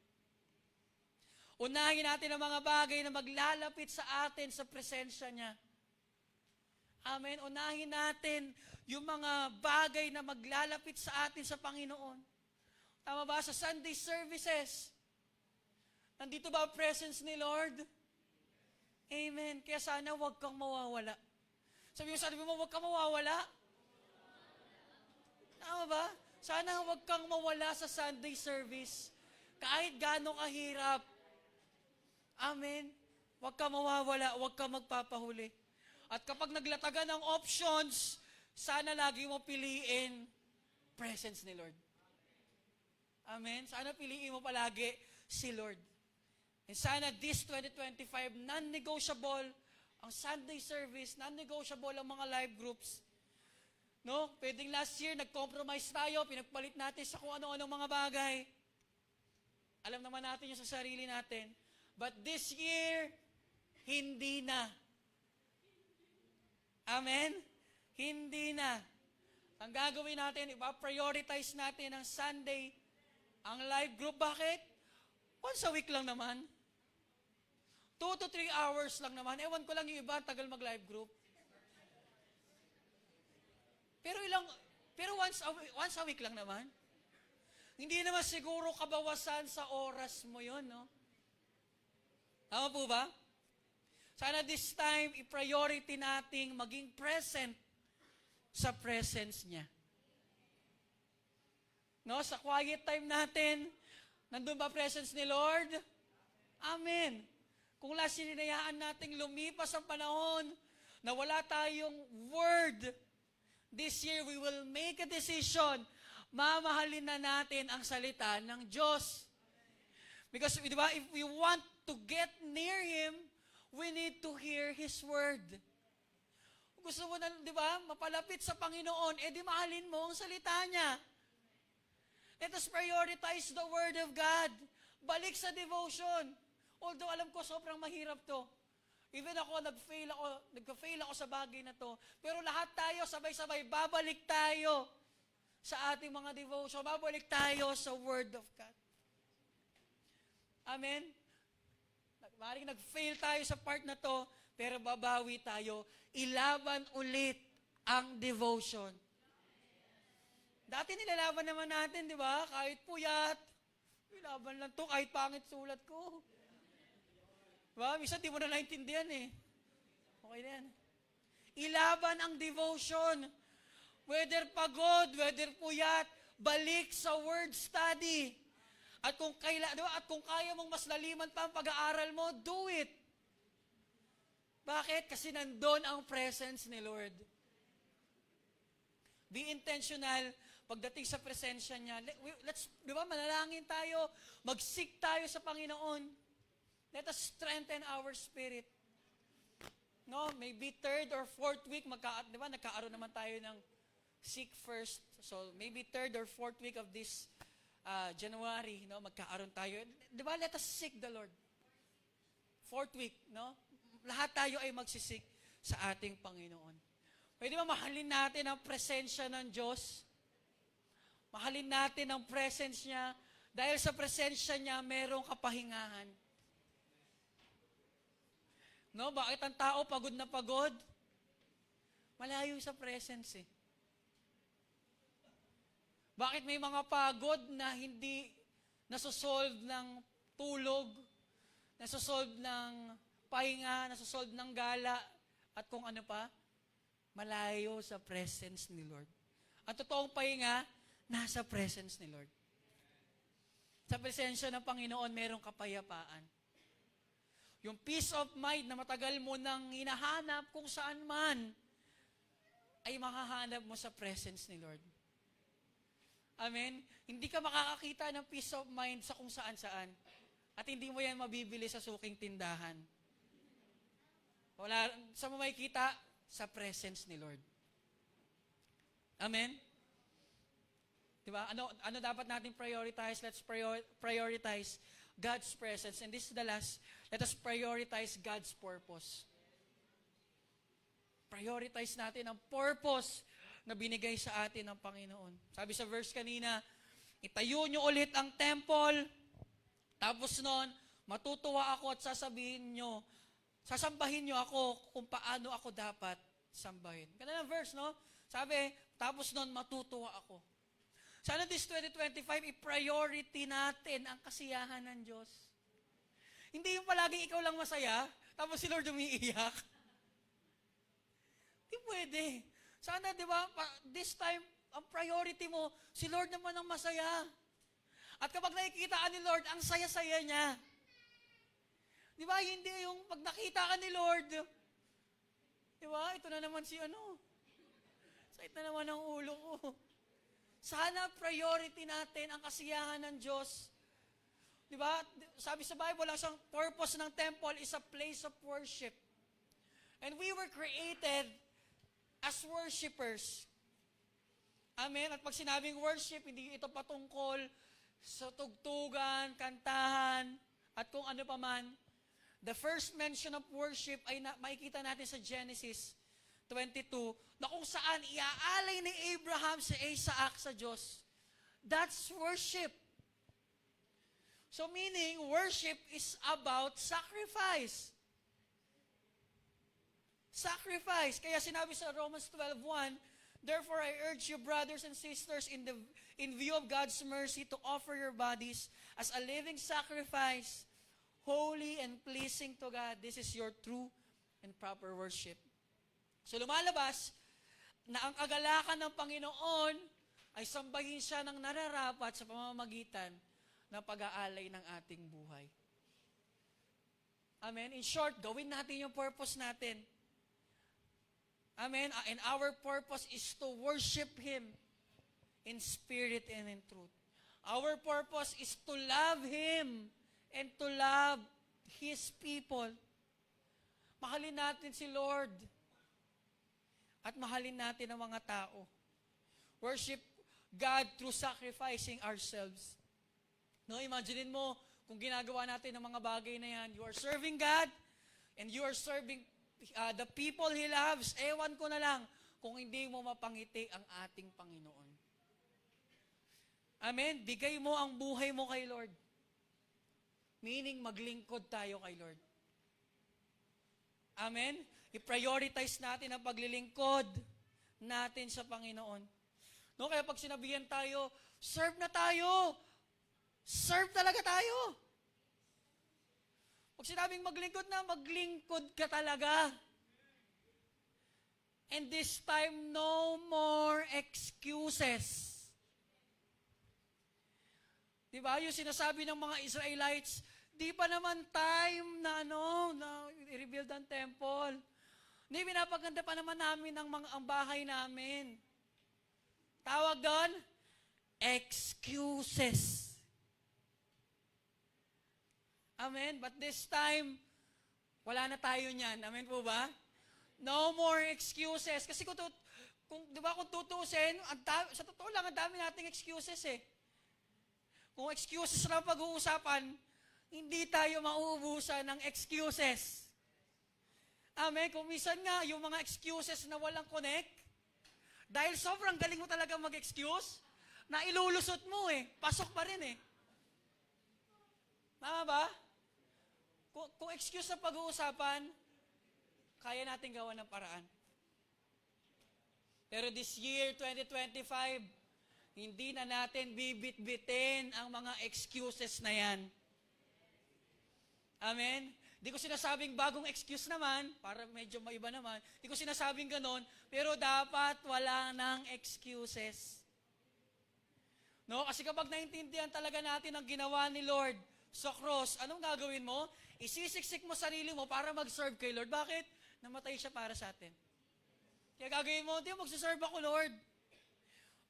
Unahin natin ang mga bagay na maglalapit sa atin sa presensya niya. Amen? Unahin natin yung mga bagay na maglalapit sa atin sa Panginoon. Tama ba? Sa Sunday services, nandito ba ang presence ni Lord? Amen. Kaya sana huwag kang mawawala. Sabi mo, huwag kang mawawala. Tama ba? Sana huwag kang mawala sa Sunday service. Kahit gaano kahirap. Amen. Huwag kang mawawala, huwag kang magpapahuli. At kapag naglatagan ng options, sana lagi mo piliin presence ni Lord. Amen? Sana piliin mo palagi si Lord. And sana this 2025, non-negotiable ang Sunday service, non-negotiable ang mga live groups. No? Pwedeng last year, nag-compromise tayo, pinagpalit natin sa kung ano-anong mga bagay. Alam naman natin yung sa sarili natin. But this year, hindi na. Amen? Hindi na. Ang gagawin natin, ipa-prioritize natin ang Sunday, ang live group. Bakit? Once a week lang naman. 2 to 3 hours lang naman. Ewan ko lang yung iba, tagal mag-live group. Pero once a week lang naman. Hindi naman siguro kabawasan sa oras mo yon, no? Tama po ba? Sana this time, i-priority nating maging present sa presence niya. No, sa quiet time natin, nandun ba presence ni Lord? Amen. Kung last year hinayaan nating lumipas ang panahon na wala tayong word, this year we will make a decision. Mamahalin na natin ang salita ng Diyos. Because, di ba, if we want to get near Him, we need to hear His word. Gusto mo na, di ba, mapalapit sa Panginoon, edi mahalin mo ang salita niya. Let us prioritize the word of God. Balik sa devotion. Although alam ko sobrang mahirap to. Even ako, nagka-fail ako sa bagay na to. Pero lahat tayo, sabay-sabay, babalik tayo sa ating mga devotion. Babalik tayo sa word of God. Amen? Maring nag-fail tayo sa part na to, pero babawi tayo. Ilaban ulit ang devotion. Dati nilalaban naman natin, di ba? Kahit puyat. Ilaban lang to, kahit pangit sulat ko. Diba? Minsan di mo na naintindihan eh. Okay na yan. Ilaban ang devotion. Whether pagod, whether puyat, balik sa word study. At kung kaya mong mas laliman pa ang pag-aaral mo, do it. Bakit? Kasi nandun ang presence ni Lord. Be intentional pagdating sa presensya niya. Di ba, manalangin tayo, mag-seek tayo sa Panginoon. Let us strengthen our spirit. No, maybe 3rd or 4th week, di ba, nagkaaroon naman tayo ng seek first. So, maybe 3rd or 4th week of this January, no, magkaaroon tayo. Di ba, let us seek the Lord. 4th week, no? Lahat tayo ay magsisik sa ating Panginoon. Pwede ba mahalin natin ang presensya ng Diyos? Mahalin natin ang presence niya. Dahil sa presensya niya, merong kapahingahan. No, bakit ang tao pagod na pagod? Malayo sa presence eh. Bakit may mga pagod na hindi nasosolve ng tulog, nasosolve ng pahinga, nasosolve ng gala, at kung ano pa? Malayo sa presence ni Lord. Ang totoong pahinga, nasa presence ni Lord. Sa presensya ng Panginoon, merong kapayapaan. Yung peace of mind na matagal mo nang hinahanap kung saan man, ay makahanap mo sa presence ni Lord. Amen? Hindi ka makakakita ng peace of mind sa kung saan-saan. At hindi mo yan mabibili sa suking tindahan. Wala, sa mo makikita? Sa presence ni Lord. Amen? Diba? Ano dapat natin prioritize? Let's prioritize God's presence. And this is the last. Let us prioritize God's purpose. Prioritize natin ang purpose na binigay sa atin ng Panginoon. Sabi sa verse kanina, itayo nyo ulit ang temple, tapos nun, matutuwa ako at sasambahin nyo ako kung paano ako dapat sambahin. Ganda ng verse, no? Sabi, tapos nun, matutuwa ako. Sana this 2025, i-priority natin ang kasiyahan ng Diyos. Hindi yung palaging ikaw lang masaya, tapos si Lord umiiyak. Hindi pwede. Sana, di ba, this time, ang priority mo, si Lord naman ang masaya. At kapag nakikita ka ni Lord, ang saya-saya niya. Di ba, hindi yung pag nakita ka ni Lord, di ba, ito na naman si sakit na naman ang ulo ko. Sana priority natin ang kasiyahan ng Diyos. Di ba? Sabi sa Bible, ang isang purpose ng temple is a place of worship. And we were created as worshipers. Amen? At pag sinabing worship, hindi ito patungkol sa tugtugan, kantahan, at kung ano pa man. The first mention of worship ay makikita natin sa Genesis 22, na kung saan iaalay ni Abraham si Isaac sa Diyos. That's worship. So meaning, worship is about sacrifice. Sacrifice. Kaya sinabi sa Romans 12:1, therefore I urge you, brothers and sisters, in view of God's mercy, to offer your bodies as a living sacrifice, holy and pleasing to God. This is your true and proper worship. So lumalabas na ang kagalakan ng Panginoon ay sambahin siya ng nararapat sa pamamagitan ng pag-aalay ng ating buhay. Amen? In short, gawin natin yung purpose natin. Amen? And our purpose is to worship Him in spirit and in truth. Our purpose is to love Him and to love His people. Mahalin natin si Lord. At mahalin natin ang mga tao. Worship God through sacrificing ourselves. No, imaginein mo, kung ginagawa natin ang mga bagay na yan, you are serving God, and you are serving the people He loves. Ewan ko na lang, kung hindi mo mapangiti ang ating Panginoon. Amen? Bigay mo ang buhay mo kay Lord. Meaning, maglingkod tayo kay Lord. Amen? I-prioritize natin ang paglilingkod natin sa Panginoon. No, kaya pag sinabihan tayo, serve na tayo. Serve talaga tayo. Pag sinabing maglingkod na, maglingkod ka talaga. And this time, no more excuses. Diba? Yung sinasabi ng mga Israelites, di pa naman time na i-rebuild ang temple. Hindi, pinapaganda pa naman namin ang bahay namin. Tawag doon, excuses. Amen? But this time, wala na tayo niyan. Amen po ba? No more excuses. Kasi kung tutuusin, sa totoo lang, ang dami nating excuses eh. Kung excuses lang pag-uusapan, hindi tayo mauubusan ng excuses. Amen? Kung minsan nga, yung mga excuses na walang connect, dahil sobrang galing mo talaga mag-excuse, na ilulusot mo eh. Pasok pa rin eh. Tama ba? Kung excuse na pag-uusapan, kaya natin gawa ng paraan. Pero this year, 2025, hindi na natin bibit-bitin ang mga excuses na yan. Amen? Di ko sinasabing bagong excuse naman, para medyo maiba naman. Di ko sinasabing ganon, pero dapat wala ng excuses. No? Kasi kapag naintindihan talaga natin ang ginawa ni Lord sa cross, anong gagawin mo? Isisiksik mo sarili mo para mag-serve kay Lord. Bakit? Namatay siya para sa atin. Kaya gagawin mo, di mag-serve ako, Lord.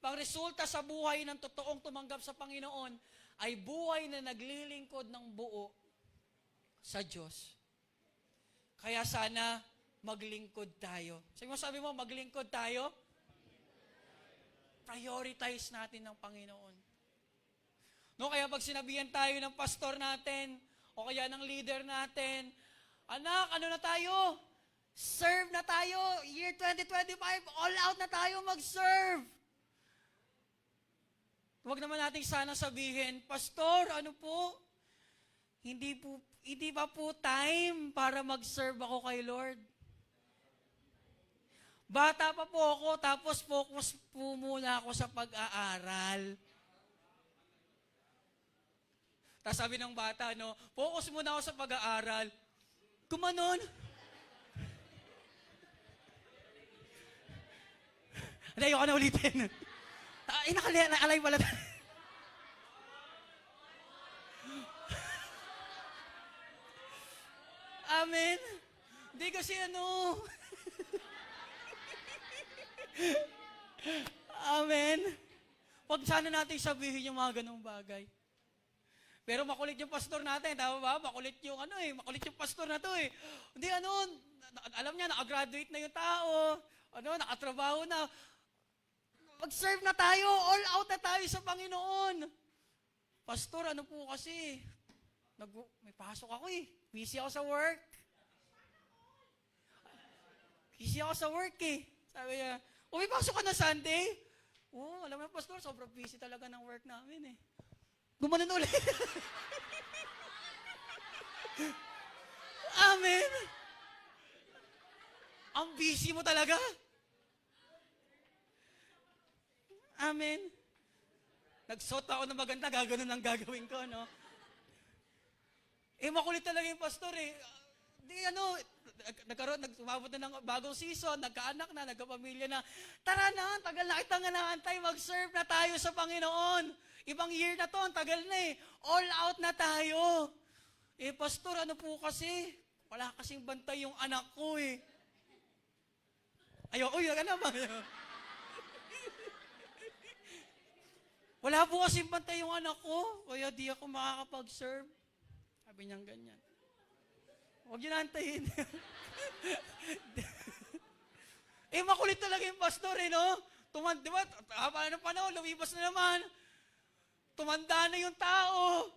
Pang resulta sa buhay ng totoong tumanggap sa Panginoon ay buhay na naglilingkod ng buo sa Diyos. Kaya sana maglingkod tayo. Sabi mo, maglingkod tayo? Prioritize natin ng Panginoon. No, kaya pag sinabihan tayo ng pastor natin, o kaya ng leader natin, anak, ano na tayo? Serve na tayo. Year 2025, all out na tayo mag-serve. Huwag naman natin sana sabihin, Pastor, ano po? Hindi pa po time para mag-serve ako kay Lord. Bata pa po ako, tapos focus po muna ako sa pag-aaral. Tapos sabi ng bata, focus muna ako sa pag-aaral. Kumanon. Hindi, ayoko na ulitin. Nakalay pala. Amen. Hindi kasi Amen. Huwag sana natin sabihin yung mga ganong bagay. Pero makulit yung pastor natin, tama ba? Makulit yung makulit yung pastor na to eh. Hindi alam niya, nakagraduate na yung tao, nakatrabaho na. Mag-serve na tayo, all out na tayo sa Panginoon. Pastor, ano po kasi, may pasok ako eh. Busy ako sa work. Busy ako sa work eh. Sabi niya, may pasok ka na Sunday? Alam mo, pastor, sobrang busy talaga ng work namin eh. Gumanon ulit. Amen. Ang busy mo talaga. Amen. Nagsuot ako ng maganda, gaganon ang gagawin ko, no? Makulit talaga yung pastor eh. Sumabot na ng bagong season, nagkaanak na, nagkapamilya na. Tara na, tagal na kitang naantay, mag-serve na tayo sa Panginoon. Ibang year na to, ang tagal na eh. All out na tayo. Pastor, ano po kasi? Wala kasing bantay yung anak ko eh. Wala po kasing bantay yung anak ko, kaya di ako makakapag-serve. Sabi niyang ganyan. Huwag niyo naantayin. Makulit talaga yung pastor eh, no? Di ba? Haba ng panahon, lumipas na naman. Tumanda na yung tao.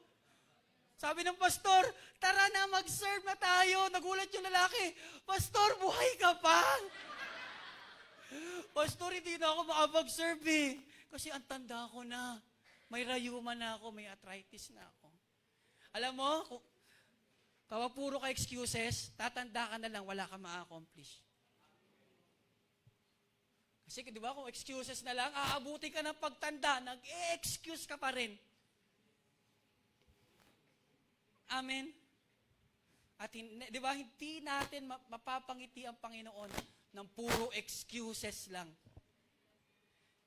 Sabi ng pastor, tara na, mag-serve na tayo. Nagulat yung lalaki, Pastor, buhay ka pa? Pastor, hindi na ako makapag-serve eh. Kasi ang tanda ko na. May rayuman na ako, may arthritis na ako. Alam mo, puro ka excuses, tatanda ka na lang, wala ka ma-accomplish. Kasi di ba, kung excuses na lang, aabuti ka ng pagtanda, nag-excuse ka pa rin. Amen? At di ba, hindi natin mapapangiti ang Panginoon ng puro excuses lang.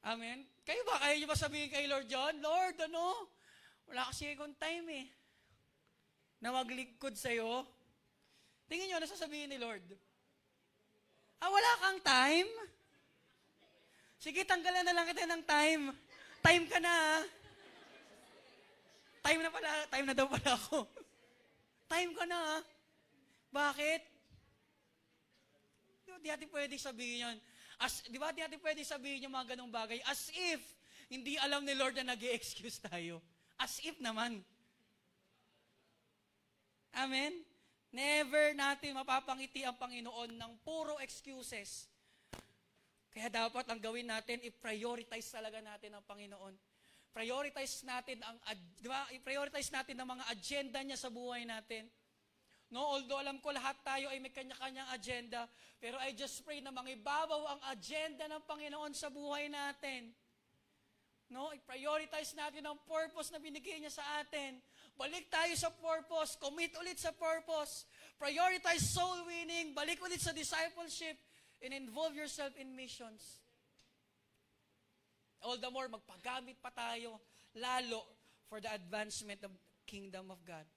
Amen? Kayo ba, kaya niyo ba sabihin kay Lord John, Lord, wala kasi akong time eh, na maglingkod sa'yo? Tingin niyo, ano sasabihin ni Lord? Wala kang time? Sige, tanggalan na lang kita ng time. Time ka na. Time na daw pala ako. Time ka na. Bakit? Di natin pwede sabihin yun. Di ba, di natin pwede sabihin yung mga ganong bagay as if hindi alam ni Lord na nag-i-excuse tayo. As if naman. Amen? Never natin mapapangiti ang Panginoon ng puro excuses. Kaya dapat ang gawin natin, i-prioritize talaga natin ang Panginoon. I-prioritize natin ang mga agenda niya sa buhay natin. No, although alam ko lahat tayo ay may kanya-kanyang agenda, pero I just pray na mangibabaw ang agenda ng Panginoon sa buhay natin. No, i-prioritize natin ang purpose na binigay niya sa atin. Balik tayo sa purpose, commit ulit sa purpose. Prioritize soul winning, balik ulit sa discipleship, and involve yourself in missions. All the more, magpagamit pa tayo lalo for the advancement of kingdom of God.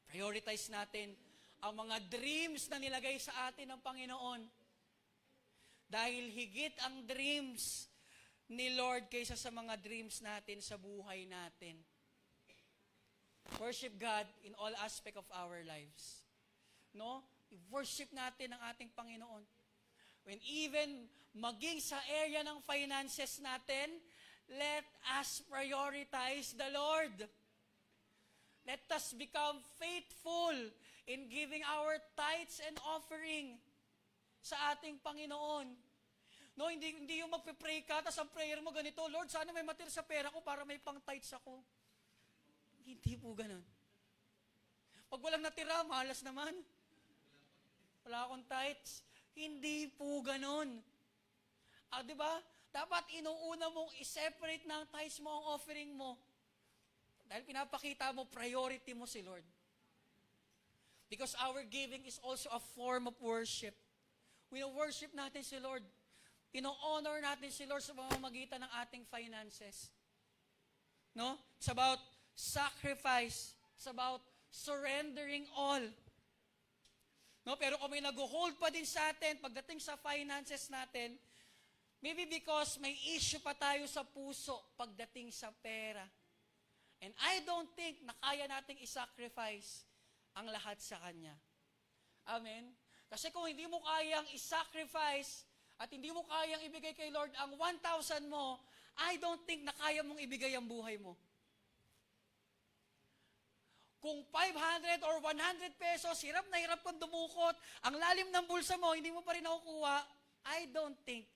Prioritize natin ang mga dreams na nilagay sa atin ng Panginoon. Dahil higit ang dreams ni Lord kaysa sa mga dreams natin sa buhay natin. Worship God in all aspect of our lives. No? I-worship natin ang ating Panginoon. When even maging sa area ng finances natin, let us prioritize the Lord. Let us become faithful in giving our tithes and offering sa ating Panginoon. No, hindi yung magpe-pray ka, tapos ang prayer mo ganito, Lord, sana may matira sa pera ko para may pang-tithes ako. Hindi po ganun. Pag walang natira, malas naman. Wala akong tithes. Hindi po ganun. Di ba? Dapat inuuna mong i-separate ng tithes mo ang offering mo. Dahil pinapakita mo, priority mo si Lord. Because our giving is also a form of worship. Wino-worship natin si Lord. Ino-honor natin si Lord sa pamamagitan ng ating finances. No? It's about sacrifice. It's about surrendering all. No? Pero kung may nag-hold pa din sa atin pagdating sa finances natin, maybe because may issue pa tayo sa puso pagdating sa pera. And I don't think na kaya nating isacrifice ang lahat sa Kanya. Amen? Kasi kung hindi mo kayang isacrifice at hindi mo kayang ibigay kay Lord ang 1,000 mo, I don't think na kaya mong ibigay ang buhay mo. Kung 500 or 100 pesos, hirap na hirap kang dumukot, ang lalim ng bulsa mo, hindi mo pa rin nakukuha, I don't think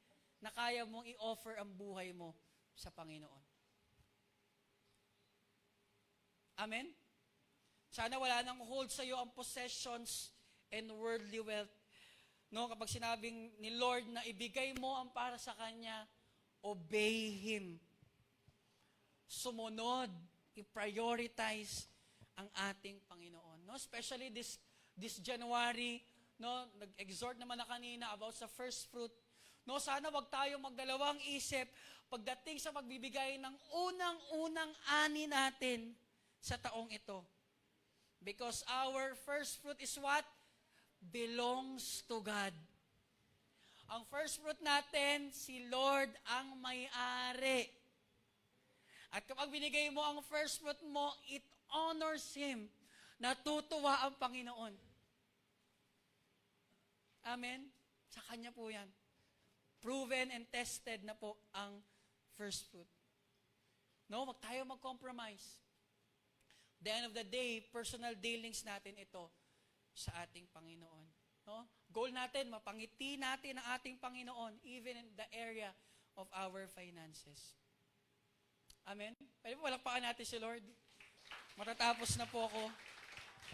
na kaya mong i-offer ang buhay mo sa Panginoon. Amen? Sana wala nang hold sa iyo ang possessions and worldly wealth. No, kapag sinabing ni Lord na ibigay mo ang para sa Kanya, obey Him. Sumunod, i-prioritize ang ating Panginoon. No, especially this January, no, nag-exhort naman na kanina about sa first fruit. No, sana wag tayong magdalawang isip pagdating sa pagbibigay ng unang-unang ani natin sa taong ito. Because our first fruit is what? Belongs to God. Ang first fruit natin, si Lord ang may-ari. At kapag binigay mo ang first fruit mo, it honors Him. Natutuwa ang Panginoon. Amen? Sa Kanya po yan. Proven and tested na po ang first fruit. No, wag tayo mag-compromise. The end of the day, personal dealings natin ito sa ating Panginoon. No? Goal natin, mapangiti natin ang ating Panginoon even in the area of our finances. Amen? Pwede po walakpakan natin si Lord. Matatapos na po ako.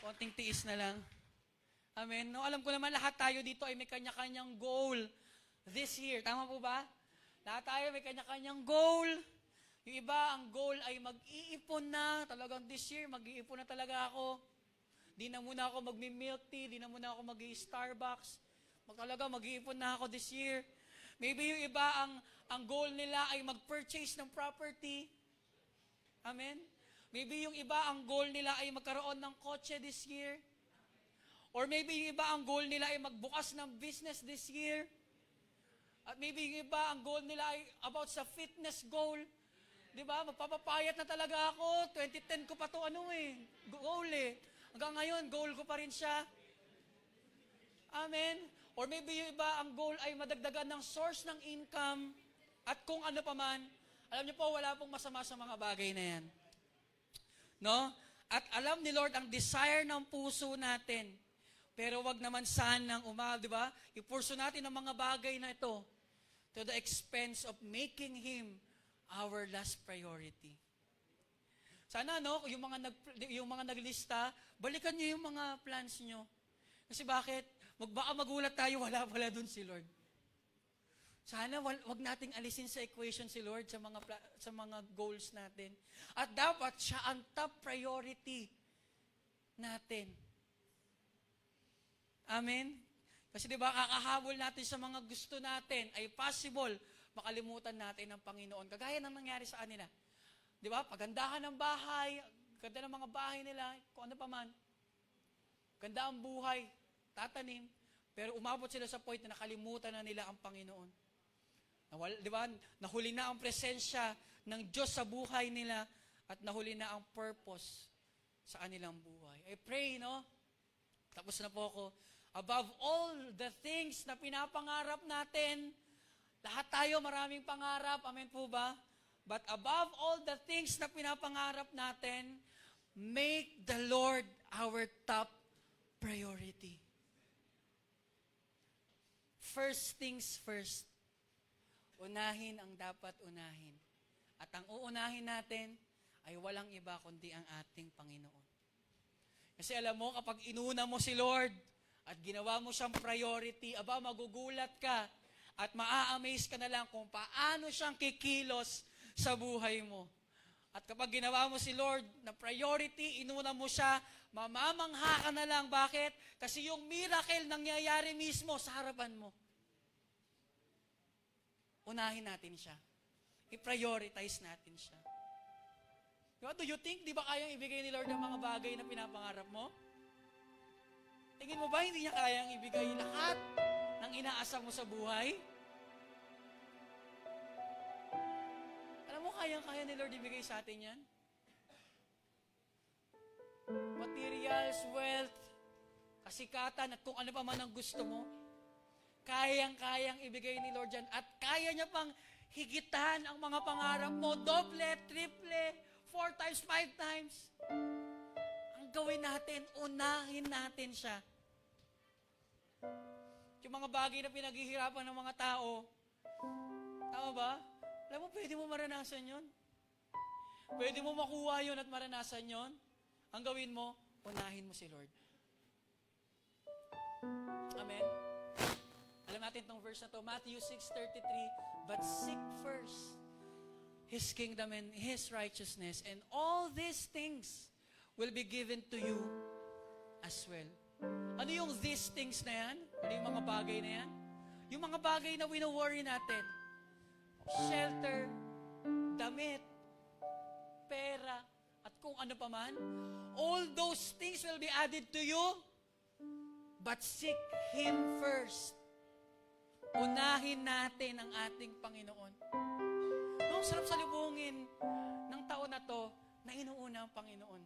Konting tiis na lang. Amen? No, alam ko naman lahat tayo dito ay may kanya-kanyang goal this year. Tama po ba? Lahat tayo may kanya-kanyang goal. Yung iba, ang goal ay mag-iipon na. Talagang this year, mag-iipon na talaga ako. Di na muna ako mag-milk tea, di na muna ako mag-Starbucks. Talaga, mag-iipon na ako this year. Maybe yung iba, ang goal nila ay mag-purchase ng property. Amen? Maybe yung iba, ang goal nila ay magkaroon ng kotse this year. Or maybe yung iba, ang goal nila ay magbukas ng business this year. At maybe yung iba, ang goal nila ay about sa fitness goal. Di ba? Magpapapayat na talaga ako. 2010 ko pa to goal Hanggang ngayon, goal ko pa rin siya. Amen? Or maybe yung iba, ang goal ay madagdagan ng source ng income. At kung ano pa man, alam niyo po, wala pong masama sa mga bagay na yan. No? At alam ni Lord ang desire ng puso natin. Pero wag naman sanang di ba? Ipurso natin ang mga bagay na ito to the expense of making Him our last priority. Sana yung mga naglista, balikan niyo yung mga plans niyo. Kasi bakit? Baka magulat tayo, wala pala dun si Lord. Sana wag nating alisin sa equation si Lord sa mga goals natin. At dapat siya ang top priority natin. Amen? Kasi di ba, kakahabol natin sa mga gusto natin, ay possible makalimutan natin ang Panginoon. Kagaya ng nangyari sa kanila. Di ba? Pagandahan ng bahay, ganda ng mga bahay nila, kung ano pa man. Ganda ang buhay, tatanim. Pero umabot sila sa point na nakalimutan na nila ang Panginoon. Di ba? Nahuli na ang presensya ng Diyos sa buhay nila at nahuli na ang purpose sa kanilang buhay. I pray, no? Tapos na po ako. Above all the things na pinapangarap natin, lahat tayo maraming pangarap, amen po ba? But above all the things na pinapangarap natin, make the Lord our top priority. First things first. Unahin ang dapat unahin. At ang uunahin natin ay walang iba kundi ang ating Panginoon. Kasi alam mo, kapag inuna mo si Lord at ginawa mo siyang priority, magugulat ka at maa-amaze ka na lang kung paano siyang kikilos sa buhay mo. At kapag ginawa mo si Lord na priority, inuna mo siya, mamamangha ka na lang. Bakit? Kasi yung miracle nangyayari mismo sa harapan mo. Unahin natin siya. I-prioritize natin siya. What do you think? Di ba kayang ibigay ni Lord ang mga bagay na pinapangarap mo? Tingin mo ba hindi niya kayang ibigay lahat ng inaasam mo sa buhay? Alam mo, kayang-kaya ni Lord ibigay sa atin yan? financials, wealth, kasikatan, at kung ano pa man ang gusto mo, kayang-kayang ibigay ni Lord yan. At kaya niya pang higitan ang mga pangarap mo, doble, triple, 4 times, 5 times. Ang gawin natin, unahin natin siya. Yung mga bagay na pinaghihirapan ng mga tao, tama ba? Alam mo, pwede mo maranasan yon. Pwede mo makuha yon at maranasan yon. Ang gawin mo, unahin mo si Lord. Amen? Alam natin itong verse na to, Matthew 6:33, but seek first His kingdom and His righteousness, and all these things will be given to you as well. Ano yung these things na yan? Ano yung mga bagay na yan? Yung mga bagay na wino-worry natin. Shelter, damit, pera, at kung ano pa man. All those things will be added to you, but seek Him first. Unahin natin ang ating Panginoon. Ang sarap salubungin ng taon na to na inuuna ang Panginoon.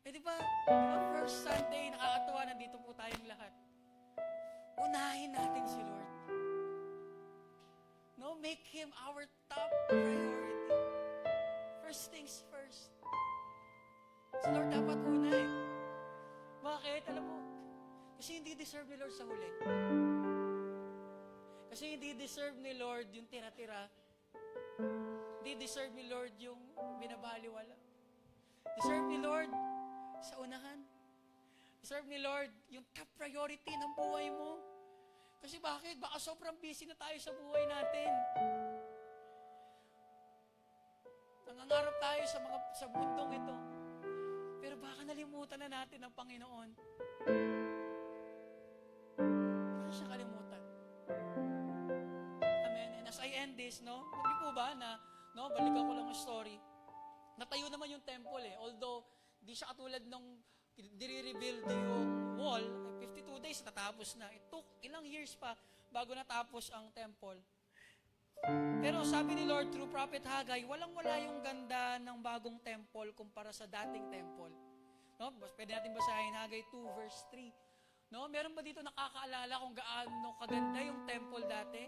Eh di ba first Sunday, nakakatuwa, nandito po tayong lahat. Unahin natin si Lord. No, make Him our top priority. First things first. Si Lord dapat una eh. Bakit? Alam mo, kasi hindi deserve ni Lord sa huli. Kasi hindi deserve ni Lord yung tira-tira. Hindi deserve ni Lord yung binabaliwala. Deserve ni Lord sa unahan. Deserve ni Lord yung top priority ng buhay mo. Kasi bakit? Baka sobrang busy na tayo sa buhay natin. Nangangarap tayo sa mundong ito. Pero baka nalimutan na natin ang Panginoon. Baka siya kalimutan. Amen. And as I end this, no? Hindi po ba na, no, balikan ko lang yung story. Natayo naman yung temple eh. Although, di siya katulad nung dire-rebuild yung wall, 52 days natapos na. It took ilang years pa bago natapos ang temple. Pero sabi ni Lord through Prophet Haggai, walang-wala yung ganda ng bagong temple kumpara sa dating temple. No? Pwede natin basahin Haggai 2 verse 3. No, meron ba dito nakakaalala kung gaano kaganda yung temple dati?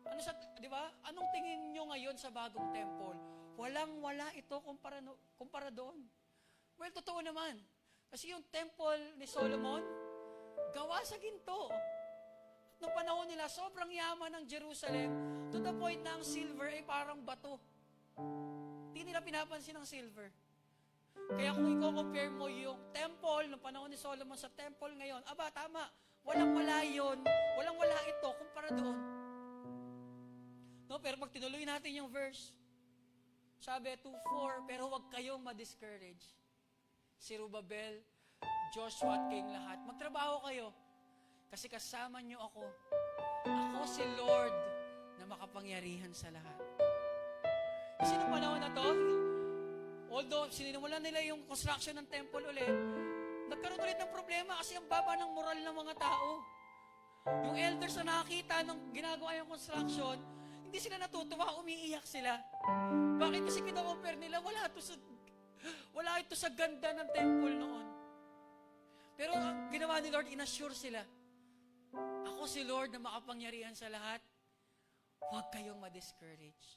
Ano sa, 'di ba? Anong tingin niyo ngayon sa bagong temple? Walang-wala ito kumpara doon. Well, totoo naman. Kasi yung temple ni Solomon, gawa sa ginto. Noong panahon nila, sobrang yaman ng Jerusalem to the point na ang silver ay parang bato. Hindi nila pinapansin ang silver. Kaya kung i-compare mo yung temple noong panahon ni Solomon sa temple ngayon, aba, tama, walang-wala yun, walang-wala ito kumpara doon. No, pero pag tinuloy natin yung verse, sabi 2:4, pero huwag kayong ma-discourage. Si Rubabel, Joshua at kayong lahat, magtrabaho kayo. Kasi kasama niyo ako. Ako si Lord na makapangyarihan sa lahat. Kasi noong panahon na to, although sinimulan nila yung construction ng temple ulit, nagkaroon ulit ng problema kasi ang baba ng moral ng mga tao. Yung elders na nakakita nung ginagawa yung construction, hindi sila natutuwa, umiiyak sila. Bakit? Kasi kino-compare nila, wala ito sa ganda ng temple noon. Pero ang ginawa ni Lord, inassure sila, ako si Lord na makapangyarihan sa lahat, huwag kayong ma-discourage.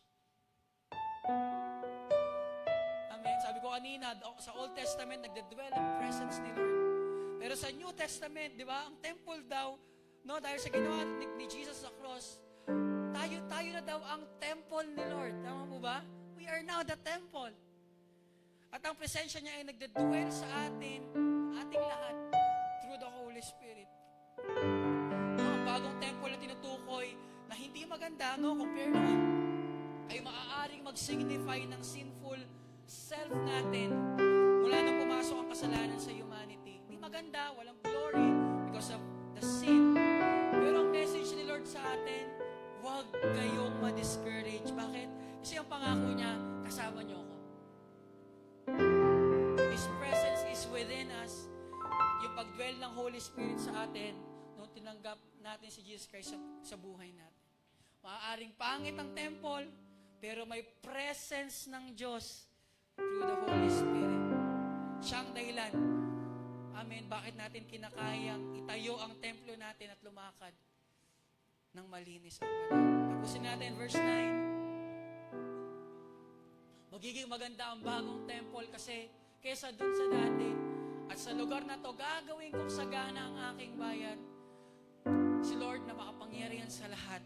Amen. Sabi ko kanina, sa Old Testament, nagdadwell ang presence ni Lord. Pero sa New Testament, di ba, ang temple daw, no, dahil sa ginawa ni Jesus sa cross, tayo na daw ang temple ni Lord. Tama po ba? We are now the temple. At ang presensya niya ay nagdadwell sa ating lahat through the Holy Spirit. Ang bagong temple na tinutukoy na hindi maganda, no, compare noon, ay maaaring mag-signify ng sinful self natin mula nung pumasok ang kasalanan sa humanity. Hindi maganda, walang glory because of the sin. Pero ang message ni Lord sa atin, huwag kayong ma-discourage. Bakit? Kasi ang pangako niya, kasama niyo ako. His presence is within us. Yung pag-dwell ng Holy Spirit sa atin, nung tinanggap natin si Jesus Christ sa buhay natin. Maaaring pangit ang temple, pero may presence ng Diyos through the Holy Spirit. Siya ang dahilan. Amen. Bakit natin kinakayang itayo ang templo natin at lumakad ng malinis at banal. Tapusin natin, verse 9. Magiging maganda ang bagong temple kasi kesa dun sa dati. At sa lugar na to, gagawin kong sagana ang aking bayan. Si Lord na makapangyarihan sa lahat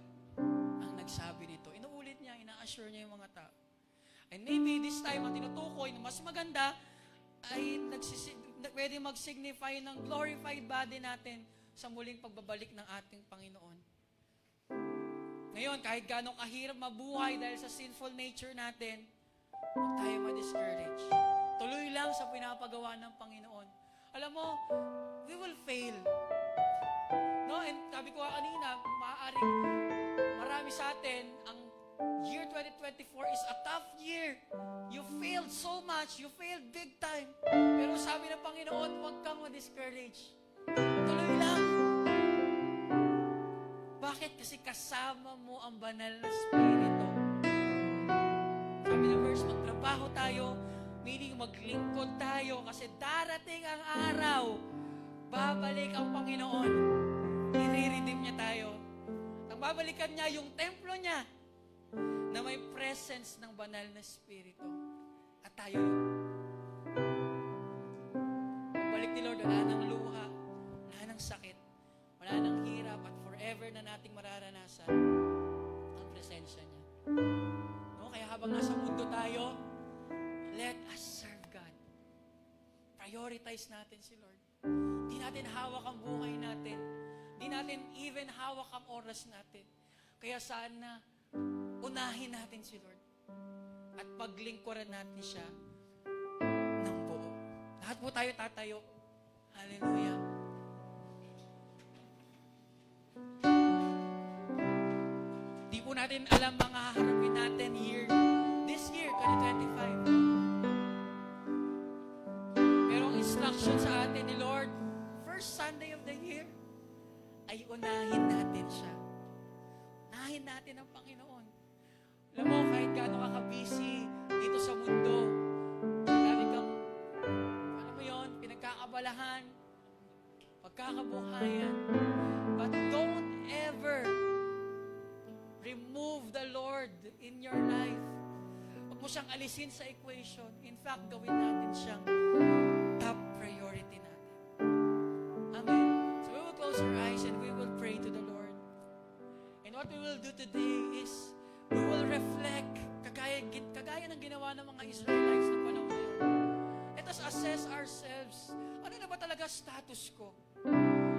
ang nagsabi nito. Inuulit niya, ina-assure niya yung mga tao. And maybe this time, ang tinutukoy na mas maganda ay pwede mag-signify ng glorified body natin sa muling pagbabalik ng ating Panginoon. Ngayon, kahit gano'ng kahirap mabuhay dahil sa sinful nature natin, huwag tayo ma-discourage. Tuloy lang sa pinapagawa ng Panginoon. Alam mo, we will fail. No? And sabi ko kanina, maaaring marami sa atin, ang year 2024 is a tough year. You failed so much. You failed big time. Pero sabi ng Panginoon, huwag kang ma-discourage. Tuloy lang. Bakit? Kasi kasama mo ang banal na Espiritu. Sabi ng verse, magtrabaho tayo, meaning maglingkod tayo, kasi darating ang araw, babalik ang Panginoon. I-redeem niya tayo. Ang babalikan niya yung templo niya na may presence ng banal na Espiritu. At tayo yun. Pagbalik ni Lord, wala ng luha, wala ng sakit, wala ng hirap, at forever na nating mararanasan ang presensya niya. No? Kaya habang nasa mundo tayo, let us serve God. Prioritize natin si Lord. Di natin hawak ang buhay natin. Di natin even hawak ang oras natin. Kaya sana, unahin natin si Lord. At paglingkuran natin siya ng buo. Lahat po tayo tatayo. Hallelujah. Di po natin alam mga haharapin natin this year, 2025. Pero ang instruction sa atin ni Lord, first Sunday of the year, ay unahin natin siya. Unahin natin ang Panginoon. Alam mo, kahit gaano ka ka-busy dito sa mundo, dami kang, alam mo yon, pinagkakabalahan, pagkakabuhayan, but don't ever remove the Lord in your life. Huwag mo siyang alisin sa equation. In fact, gawin natin siyang top priority natin. Amen. So we will close our eyes and we will pray to the Lord. And what we will do today is we will reflect kagaya ng ginawa ng mga Israelites na panahon na yun. Let us assess ourselves. Ano na ba talaga status ko?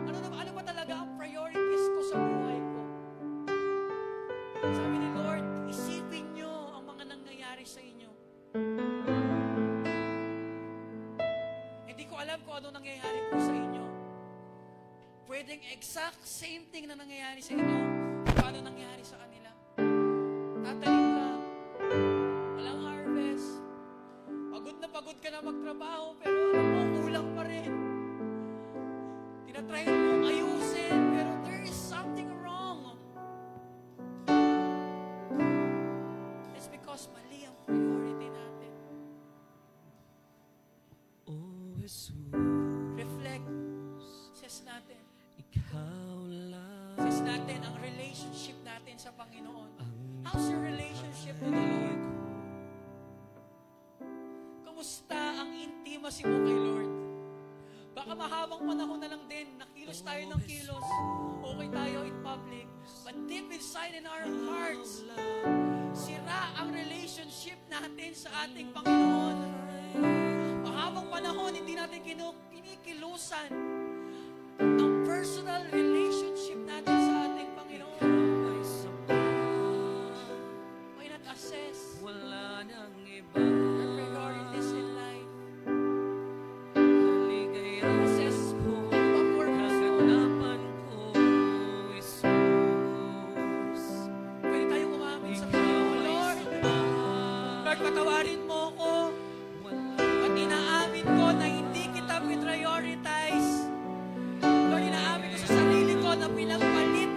Ano ba talaga ang priorities ko sa buhay ko? Sabi ni Lord, isipin nyo ang mga nangyayari sa inyo. Hindi ko alam kung ano nangyayari po sa inyo. Pwedeng exact same thing na nangyayari sa inyo, paano nangyayari sa kanila. Tatanim ka, walang harvest, pagod ka na magtrabaho, pero alam mo, kulang pa rin. Tinatry mo ayusin, pero there is something wrong. It's because mali ang priority natin. Oh, Jesus, Reflect. Assess natin. Ikaw lang Assess natin ang relationship natin sa Panginoon. How's your relationship to the Lord? Kamusta ang intimacy mo kay Lord? Baka mahabang panahon na lang din, nakilos tayo ng kilos, okay tayo in public, but deep inside in our hearts, sira ang relationship natin sa ating Panginoon. Mahabang panahon, hindi natin kinikilusan ang personal relationship natin sa ating Panginoon. Why not assess wala nang iba. your priorities in life? Assess ko, ang purpose mo. kaganapan ko, Jesus. Pwede tayong umamit sa Panginoon. Lord, patawarin mo ko at inaamin ko na hindi kita prioritize. Lord, inaamin ko sa sarili ko na pinagpalit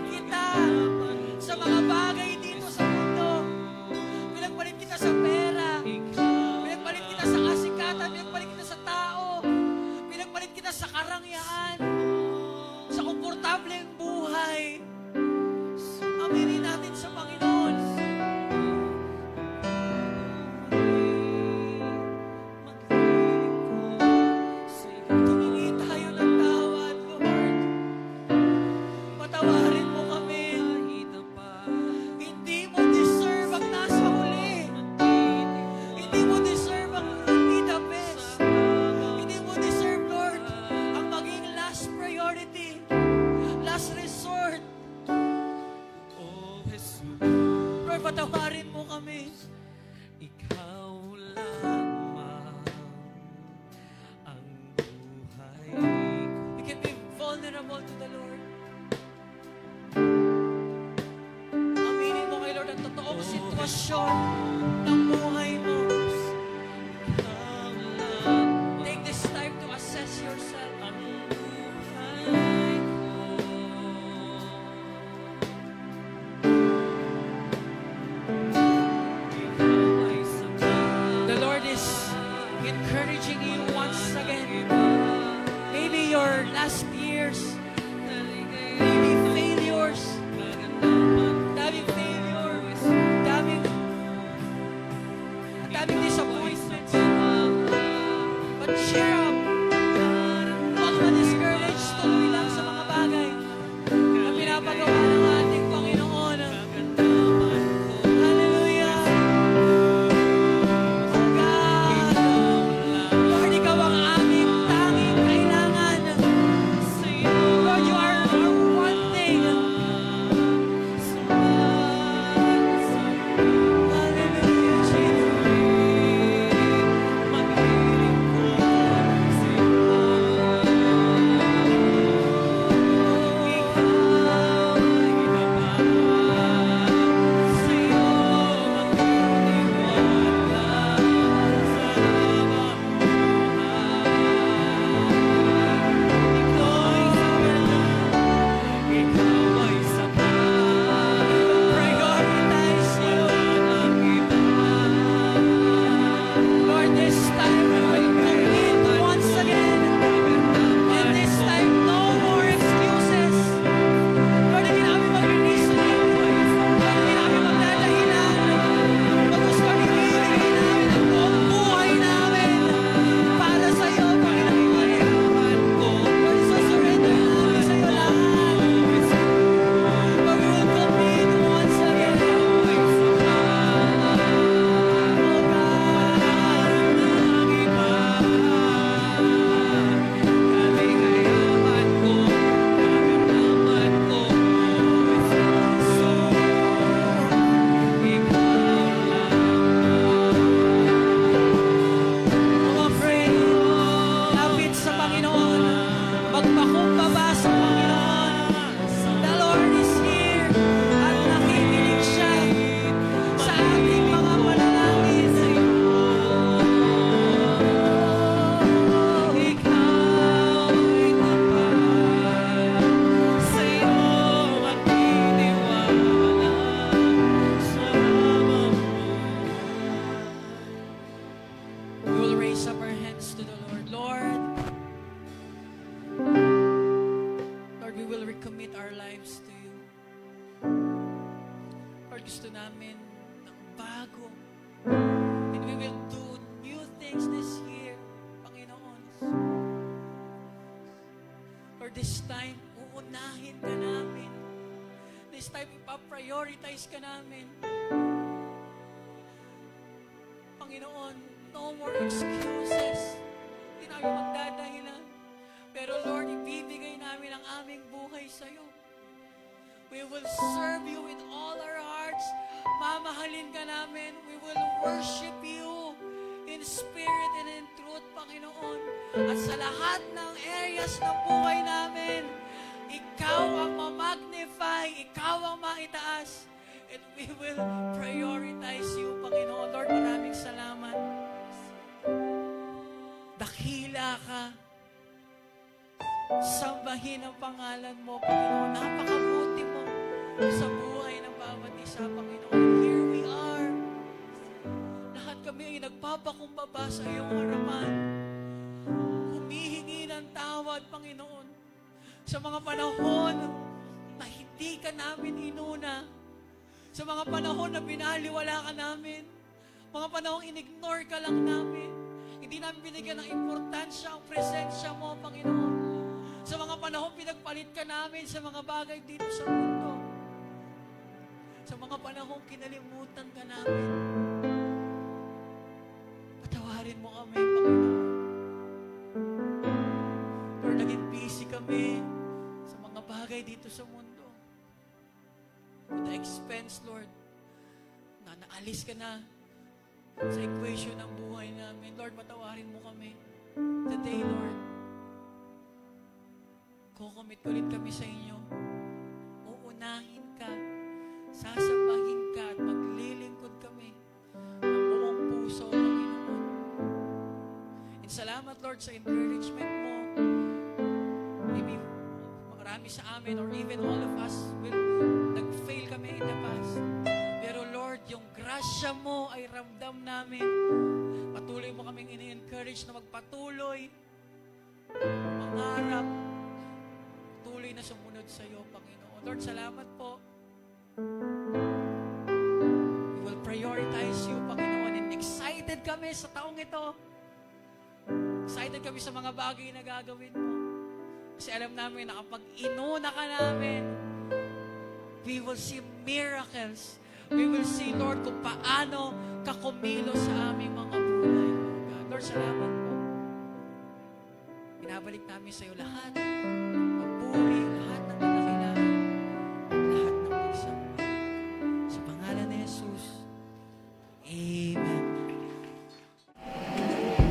raise up our hands to the Lord. Lord, we will recommit our lives to you. Lord, gusto namin ng bago. And we will do new things this year, Panginoon. Lord, this time, uunahin ka namin. This time, ipaprioritize ka namin. Panginoon, no more excuses. Hindi namin magdadahilan. Pero Lord, ibibigay namin ang aming buhay sa iyo. We will serve you with all our hearts. Mamahalin ka namin. We will worship you in spirit and in truth, Panginoon. At sa lahat ng areas ng buhay namin, ikaw ang ma-magnify, ikaw ang maitaas. And we will prioritize you, Panginoon. Lord, maraming salamat. Dakila ka. Sambahin ang pangalan mo, Panginoon. Napakabuti mo sa buhay ng bawat isa, Panginoon. Here we are. Lahat kami ay nagpapakumbaba sa iyong harapan. Humihingi ng tawad, Panginoon. Sa mga panahon na hindi ka namin inuna. Sa mga panahon na binaliwala ka namin. Mga panahon inignore ka lang namin. Hindi namin binigyan ng importansya ang presensya mo, Panginoon. Sa mga panahon, pinagpalit ka namin sa mga bagay dito sa mundo. Sa mga panahon, kinalimutan ka namin. Patawarin mo kami, Panginoon. Lord, naging busy kami sa mga bagay dito sa mundo. With the expense, Lord, na naalis ka na sa equation ng buhay namin. Lord, patawarin mo kami. Today, Lord, kukumit ulit kami sa inyo. Uunahin ka, sasambahin ka, at maglilingkod kami ng buong puso, Panginoon. And salamat, Lord, sa encouragement mo. Maybe marami sa amin or even all of us nag-fail kami in the past. Pero Lord, yung grasya mo ay ramdam namin. Patuloy mo kaming ini-encourage na magpatuloy, mangarap, tuloy na sumunod sa iyo, Panginoon. Lord, salamat po. We will prioritize you, Panginoon. And excited kami sa taong ito. Excited kami sa mga bagay na gagawin mo. Kasi alam namin na kapag inuna ka namin, we will see miracles. We will see, Lord, kung paano ka kumilos sa aming mga buhay. Lord, salamat po. Binabalik namin sa iyo lahat. Papuri, lahat ng kadakilaan, lahat ng pagsamba. Sa pangalan ni Jesus. Amen.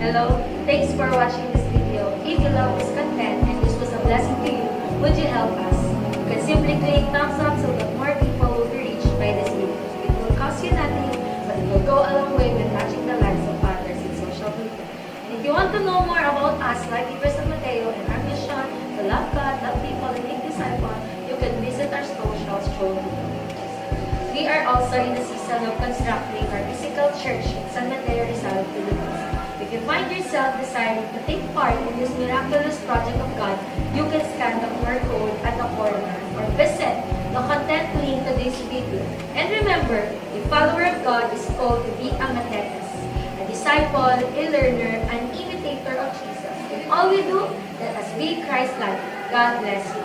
Hello, thanks for watching this video. If you love this content and this was a blessing to you, would you help us? You can simply click thumbs up so that more people will be reached by this video. It will cost you nothing, but it will go a long way with touching the lives of others in social media. And if you want to know more about us, like Ibers San Mateo, and our mission to love God, love people, and make disciples, you can visit our socials shown below. We are also in the season of constructing our physical church in San Mateo, Rizal, Philippines. If you find yourself deciding to take part in this miraculous project of God, you can scan the QR code at the corner or visit the content link to this video. And remember, a follower of God is called to be a matetes, a disciple, a learner, an imitator of Jesus. In all we do, let us be Christ-like. God bless you.